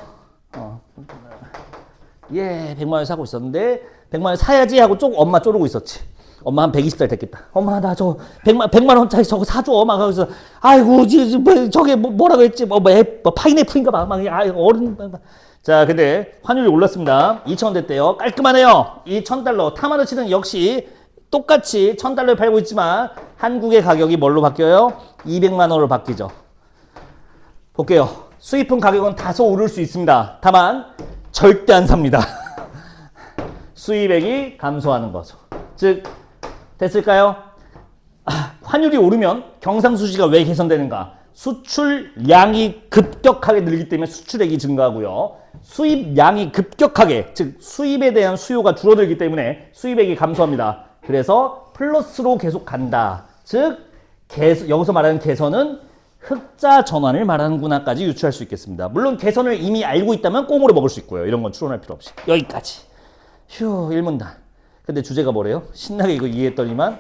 예, 100만 원 사고 있었는데 100만 원 사야지 하고 엄마 쪼르고 있었지. 엄마 한 120살 됐겠다. 엄마 나 저 100만 원짜리 저거 사줘. 막 그래서 아이고 저게 뭐라고 했지? 뭐 파인애플인가 봐. 막 어른. 자, 근데 환율이 올랐습니다. 2,000원 됐대요. 깔끔하네요. 이 $1,000. 타마르치는 역시 똑같이 $1,000에 팔고 있지만 한국의 가격이 뭘로 바뀌어요? 200만 원으로 바뀌죠. 볼게요. 수입품 가격은 다소 오를 수 있습니다. 다만 절대 안 삽니다. 수입액이 감소하는 거죠. 즉 됐을까요? 환율이 오르면 경상수지가 왜 개선되는가? 수출량이 급격하게 늘기 때문에 수출액이 증가하고요. 수입량이 급격하게, 즉 수입에 대한 수요가 줄어들기 때문에 수입액이 감소합니다. 그래서 플러스로 계속 간다. 즉 여기서 말하는 개선은 흑자 전환을 말하는구나까지 유추할 수 있겠습니다. 물론 개선을 이미 알고 있다면 꽁으로 먹을 수 있고요. 이런 건 추론할 필요 없이. 여기까지. 휴, 1문단. 근데 주제가 뭐래요? 신나게 이거 이해했더니만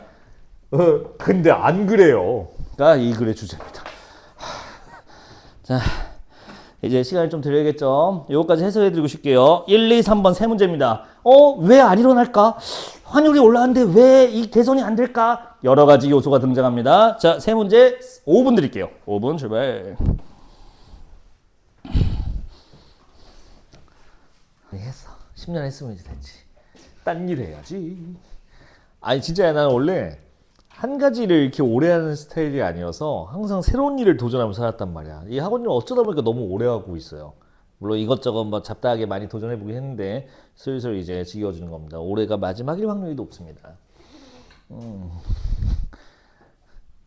근데 안 그래요. 가 이 글의 주제입니다. 자, 이제 시간을 좀 드려야겠죠. 요거까지 해석해드리고 싶게요. 1, 2, 3번 세 문제입니다. 왜 안 일어날까? 환율이 올라왔는데 왜 이 개선이 안 될까? 여러 가지 요소가 등장합니다. 자, 세 문제 5분 드릴게요. 5분 출발. 했어. 10년 했으면 이제 됐지. 딴 일 해야지. 아니 진짜 나는 원래 한 가지를 이렇게 오래 하는 스타일이 아니어서 항상 새로운 일을 도전하면서 살았단 말이야. 이 학원을 어쩌다 보니까 너무 오래 하고 있어요. 물론 이것저것 뭐 잡다하게 많이 도전해보긴 했는데 슬슬 이제 지겨워지는 겁니다. 올해가 마지막일 확률이 높습니다.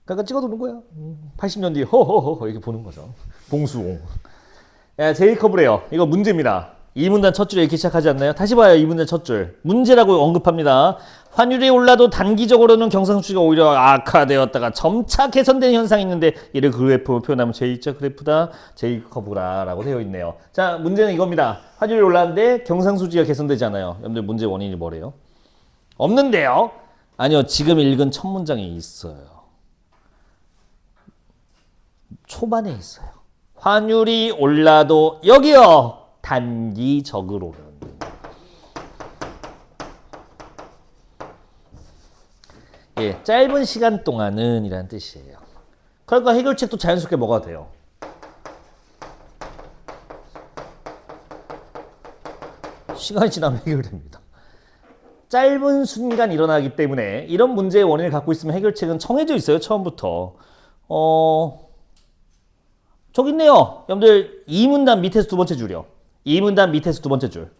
그러니까 찍어두는 거야. 80년 뒤에 허허허 이렇게 보는 거죠. 봉수홍. 야, 제이커브래요. 이거 문제입니다. 2문단 첫 줄에 이렇게 시작하지 않나요? 다시 봐요. 2문단 첫 줄. 문제라고 언급합니다. 환율이 올라도 단기적으로는 경상수지가 오히려 악화되었다가 점차 개선되는 현상이 있는데 이를 그래프로 표현하면 J자 그래프다. 제이커브라 라고 되어 있네요. 자, 문제는 이겁니다. 환율이 올랐는데 경상수지가 개선되지 않아요. 여러분들 문제 원인이 뭐래요? 없는데요? 아니요. 지금 읽은 첫 문장이 있어요. 초반에 있어요. 환율이 올라도 여기요. 단기적으로는. 예, 짧은 시간 동안은 이라는 뜻이에요. 그러니까 해결책도 자연스럽게 뭐가 돼요? 시간이 지나면 해결됩니다. 짧은 순간 일어나기 때문에 이런 문제의 원인을 갖고 있으면 해결책은 정해져 있어요. 처음부터. 저기 있네요. 여러분들 2문단 밑에서 두 번째 줄이요. 2문단 밑에서 두 번째 줄.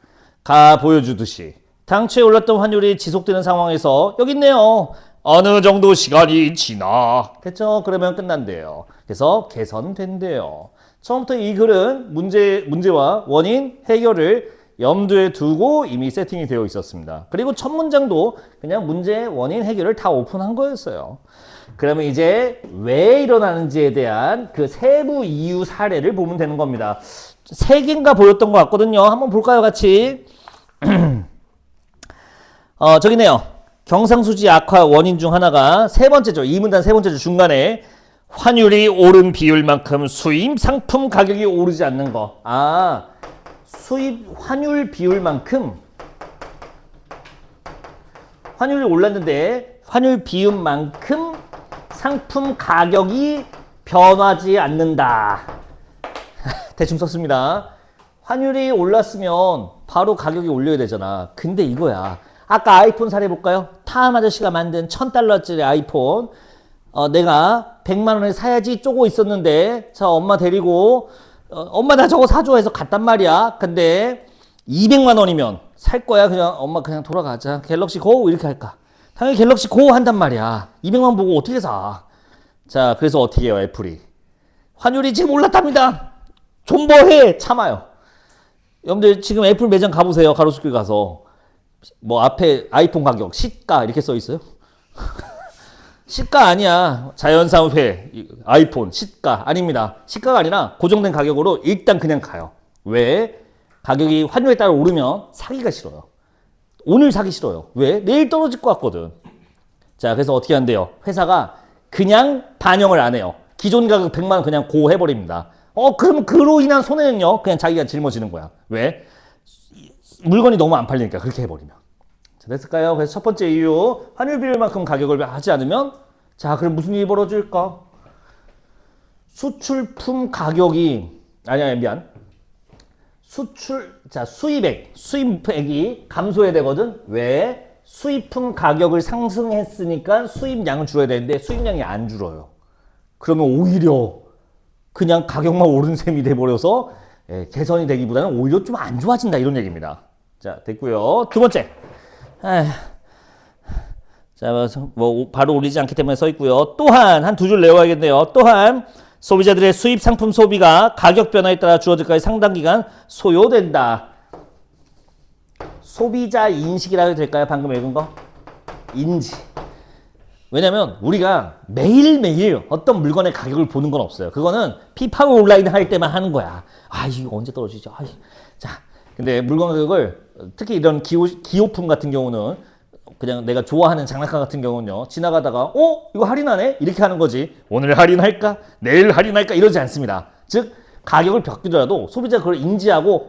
가 보여주듯이 당초에 올랐던 환율이 지속되는 상황에서 여기 있네요. 어느 정도 시간이 지나. 됐죠? 그러면 끝난대요. 그래서 개선된대요. 처음부터 이 글은 문제와 원인 해결을 염두에 두고 이미 세팅이 되어 있었습니다. 그리고 첫 문장도 그냥 문제, 원인, 해결을 다 오픈한 거였어요. 그러면 이제 왜 일어나는지에 대한 그 세부 이유 사례를 보면 되는 겁니다. 세 개인가 보였던 것 같거든요. 한번 볼까요, 같이? 저기네요. 경상수지 악화 원인 중 하나가 세 번째죠. 2문단 세 번째죠. 중간에 환율이 오른 비율만큼 수입 상품 가격이 오르지 않는 거. 아, 수입 환율 비율만큼 환율이 올랐는데 환율 비율만큼 상품 가격이 변하지 않는다. 대충 썼습니다. 환율이 올랐으면 바로 가격이 올려야 되잖아. 근데 이거야. 아까 아이폰 사례 볼까요? 타임 아저씨가 만든 $1000짜리 아이폰. 내가 100만 원에 사야지 쪼고 있었는데 자 엄마 데리고 엄마 나 저거 사줘 해서 갔단 말이야. 근데 200만 원이면 살 거야. 그냥 엄마 그냥 돌아가자. 갤럭시 고 이렇게 할까? 당연히 갤럭시 고 한단 말이야. 200만 원 보고 어떻게 사? 자, 그래서 어떻게 해요, 애플이? 환율이 지금 올랐답니다. 존버해. 참아요. 여러분들 지금 애플 매장 가보세요. 가로수길 가서. 뭐 앞에 아이폰 가격, 시가 이렇게 써 있어요? 시가 아니야. 자연사회 아이폰 시가 아닙니다. 시가가 아니라 고정된 가격으로 일단 그냥 가요. 왜? 가격이 환율에 따라 오르면 사기가 싫어요. 오늘 사기 싫어요. 왜? 내일 떨어질 것 같거든. 자, 그래서 어떻게 한대요? 회사가 그냥 반영을 안 해요. 기존 가격 100만 원 그냥 고 해버립니다. 그럼 그로 인한 손해는요? 그냥 자기가 짊어지는 거야. 왜? 물건이 너무 안 팔리니까 그렇게 해버리면. 자, 됐을까요? 그래서 첫 번째 이유, 환율 비율만큼 가격을 하지 않으면 자, 그럼 무슨 일이 벌어질까? 수출품 가격이 미안. 수입액이 감소해야 되거든. 왜? 수입품 가격을 상승했으니까 수입량을 줄여야 되는데 수입량이 안 줄어요. 그러면 오히려 그냥 가격만 오른 셈이 돼버려서 개선이 되기보다는 오히려 좀 안 좋아진다 이런 얘기입니다. 자, 됐고요. 두 번째. 자, 뭐 바로 올리지 않기 때문에 써 있고요. 또한 한 두 줄 내워야겠네요. 또한 소비자들의 수입 상품 소비가 가격 변화에 따라 주어질까지 상당 기간 소요된다. 소비자 인식이라 해도 될까요? 방금 읽은 거? 인지. 왜냐면 우리가 매일매일 어떤 물건의 가격을 보는 건 없어요. 그거는 피파워 온라인 할 때만 하는 거야. 이거 언제 떨어지죠? 자, 근데 물건 가격을 특히 이런 기호품 같은 경우는 그냥 내가 좋아하는 장난감 같은 경우는요. 지나가다가 이거 할인하네? 이렇게 하는 거지. 오늘 할인할까? 내일 할인할까? 이러지 않습니다. 즉 가격을 바뀌더라도 소비자가 그걸 인지하고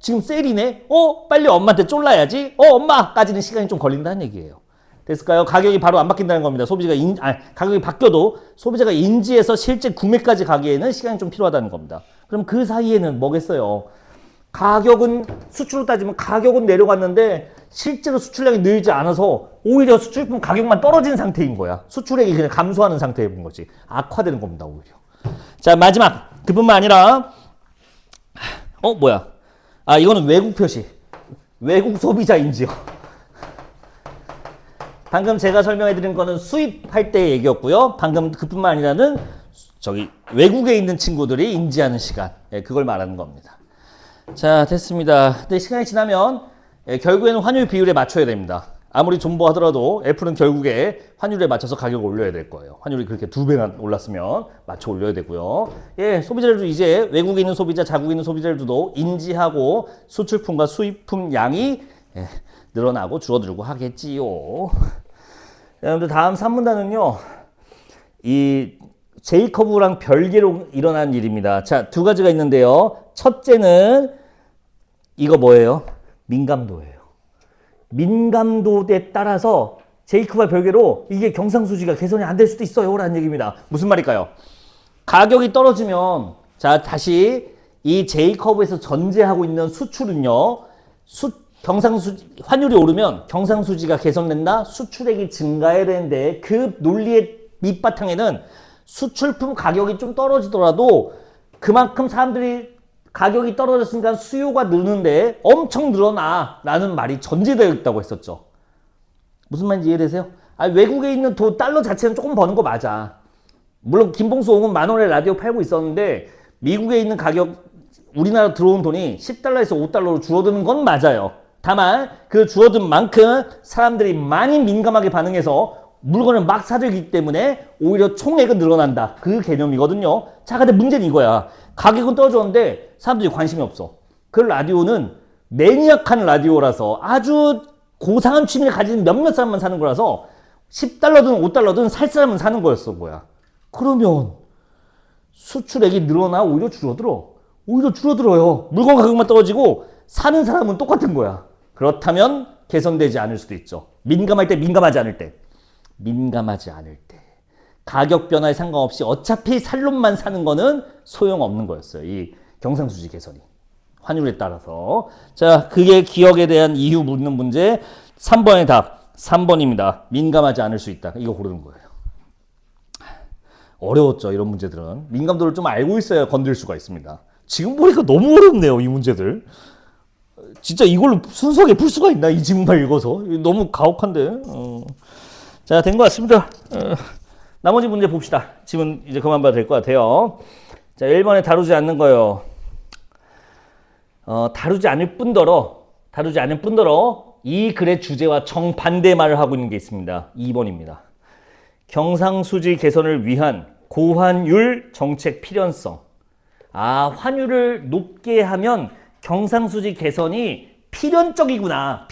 지금 세일이네? 빨리 엄마한테 쫄라야지? 엄마까지는 시간이 좀 걸린다는 얘기예요. 됐을까요? 가격이 바로 안 바뀐다는 겁니다. 가격이 바뀌어도 소비자가 인지해서 실제 구매까지 가기에는 시간이 좀 필요하다는 겁니다. 그럼 그 사이에는 뭐겠어요? 가격은 수출로 따지면 가격은 내려갔는데 실제로 수출량이 늘지 않아서 오히려 수출품 가격만 떨어진 상태인 거야. 수출액이 그냥 감소하는 상태인 거지. 악화되는 겁니다, 오히려. 자, 마지막. 그뿐만 아니라 뭐야? 이거는 외국 표시. 외국 소비자 인지요. 방금 제가 설명해 드린 거는 수입할 때 얘기였고요. 방금 그뿐만 아니라는 외국에 있는 친구들이 인지하는 시간. 그걸 말하는 겁니다. 자, 됐습니다. 근데 시간이 지나면 결국에는 환율 비율에 맞춰야 됩니다. 아무리 존버하더라도 애플은 결국에 환율에 맞춰서 가격을 올려야 될 거예요. 환율이 그렇게 2배나 올랐으면 맞춰 올려야 되고요. 소비자들도 이제 외국에 있는 소비자, 자국에 있는 소비자들도 인지하고 수출품과 수입품 양이 늘어나고 줄어들고 하겠지요. 여러분들 다음 3문단은요. 이 제이커브랑 별개로 일어난 일입니다. 자, 두 가지가 있는데요. 첫째는 이거 뭐예요? 민감도예요. 민감도에 따라서 제이커브와 별개로 이게 경상수지가 개선이 안 될 수도 있어요 라는 얘기입니다. 무슨 말일까요? 가격이 떨어지면 자 다시 이 제이커브에서 전제하고 있는 수출은요. 환율이 오르면 경상수지가 개선된다. 수출액이 증가해야 되는데 그 논리의 밑바탕에는 수출품 가격이 좀 떨어지더라도 그만큼 사람들이 가격이 떨어졌으니까 수요가 느는데 엄청 늘어나 라는 말이 전제되어 있다고 했었죠. 무슨 말인지 이해되세요? 외국에 있는 달러 자체는 조금 버는 거 맞아. 물론 김봉수 옹은 10,000원에 라디오 팔고 있었는데 미국에 있는 가격 우리나라 들어온 돈이 10달러에서 5달러로 줄어드는 건 맞아요. 다만 그 줄어든 만큼 사람들이 많이 민감하게 반응해서 물건을 막 사들기 때문에 오히려 총액은 늘어난다. 그 개념이거든요. 자, 근데 문제는 이거야. 가격은 떨어졌는데 사람들이 관심이 없어. 그 라디오는 매니악한 라디오라서 아주 고상한 취미를 가진 몇몇 사람만 사는 거라서 10달러든 5달러든 살 사람은 사는 거였어, 뭐야. 그러면 수출액이 늘어나 오히려 줄어들어. 오히려 줄어들어요. 물건 가격만 떨어지고 사는 사람은 똑같은 거야. 그렇다면 개선되지 않을 수도 있죠. 민감할 때, 민감하지 않을 때. 민감하지 않을 때. 가격 변화에 상관없이 어차피 살 놈만 사는 거는 소용없는 거였어요. 이 경상수지 개선이. 환율에 따라서. 자, 그게 기억에 대한 이유 묻는 문제 3번의 답. 3번입니다. 민감하지 않을 수 있다. 이거 고르는 거예요. 어려웠죠, 이런 문제들은. 민감도를 좀 알고 있어야 건들 수가 있습니다. 지금 보니까 너무 어렵네요, 이 문제들. 진짜 이걸로 순수하게 풀 수가 있나? 이 지문만 읽어서. 너무 가혹한데. 자, 된 것 같습니다. 나머지 문제 봅시다. 지문 이제 그만 봐도 될 것 같아요. 자, 1번에 다루지 않는 거요. 다루지 않을 뿐더러 이 글의 주제와 정반대 말을 하고 있는 게 있습니다. 2번입니다. 경상수지 개선을 위한 고환율 정책 필연성. 환율을 높게 하면 경상수지 개선이 필연적이구나.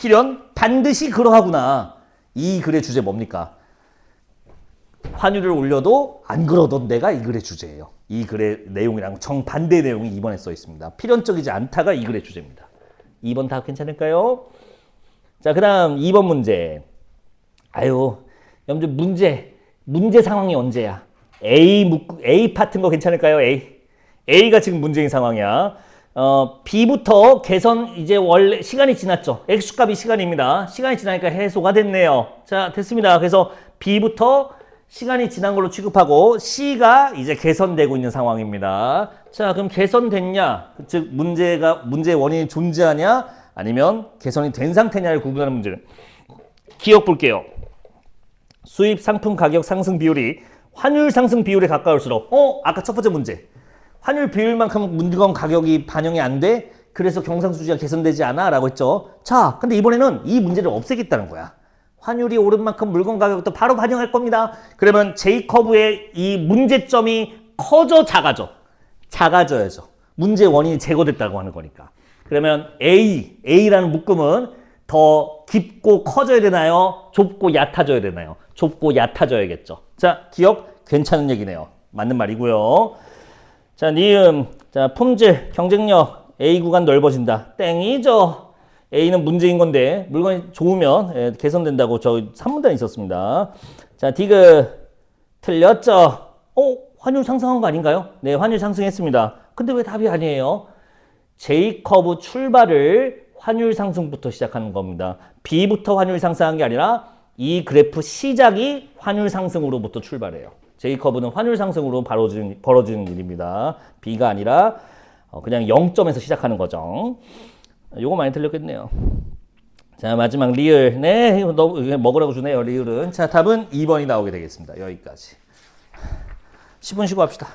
반드시 그러하구나. 이 글의 주제 뭡니까? 환율을 올려도 안 그러던 데가 이 글의 주제예요. 이 글의 내용이랑 정반대 내용이 2번에 써 있습니다. 필연적이지 않다가 이 글의 주제입니다. 2번 답 괜찮을까요? 자, 그 다음 2번 문제. 여러분들 문제 상황이 언제야? A 파트인 거 괜찮을까요? A가 지금 문제인 상황이야. B부터 개선 이제 원래 시간이 지났죠. X값이 시간입니다. 시간이 지나니까 해소가 됐네요. 자, 됐습니다. 그래서 B부터 시간이 지난 걸로 취급하고 C가 이제 개선되고 있는 상황입니다. 자, 그럼 개선됐냐? 즉 문제의 원인이 존재하냐? 아니면 개선이 된 상태냐를 구분하는 문제를 기억 볼게요. 수입 상품 가격 상승 비율이 환율 상승 비율에 가까울수록 아까 첫 번째 문제. 환율 비율만큼 물건 가격이 반영이 안 돼? 그래서 경상수지가 개선되지 않아? 라고 했죠. 자, 근데 이번에는 이 문제를 없애겠다는 거야. 환율이 오른 만큼 물건 가격도 바로 반영할 겁니다. 그러면 J커브의 이 문제점이 커져 작아져? 작아져야죠. 문제의 원인이 제거됐다고 하는 거니까. 그러면 A라는 묶음은 더 깊고 커져야 되나요? 좁고 얕아져야 되나요? 좁고 얕아져야겠죠. 자, 기억 괜찮은 얘기네요. 맞는 말이고요. 자, 니은. 자, 품질, 경쟁력. A 구간 넓어진다. 땡이죠. A는 문제인 건데 물건이 좋으면 개선된다고 저 3문단에 있었습니다. 자, 디귿. 틀렸죠. 환율 상승한 거 아닌가요? 네, 환율 상승했습니다. 근데 왜 답이 아니에요? J 커브 출발을 환율 상승부터 시작하는 겁니다. B부터 환율 상승한 게 아니라 이 그래프 시작이 환율 상승으로부터 출발해요. J 커브는 환율 상승으로 벌어지는 일입니다. B가 아니라 그냥 0점에서 시작하는 거죠. 요거 많이 틀렸겠네요. 자, 마지막 리을. 네, 이거 먹으라고 주네요, 리을은. 자, 답은 2번이 나오게 되겠습니다. 여기까지. 10분 쉬고 합시다.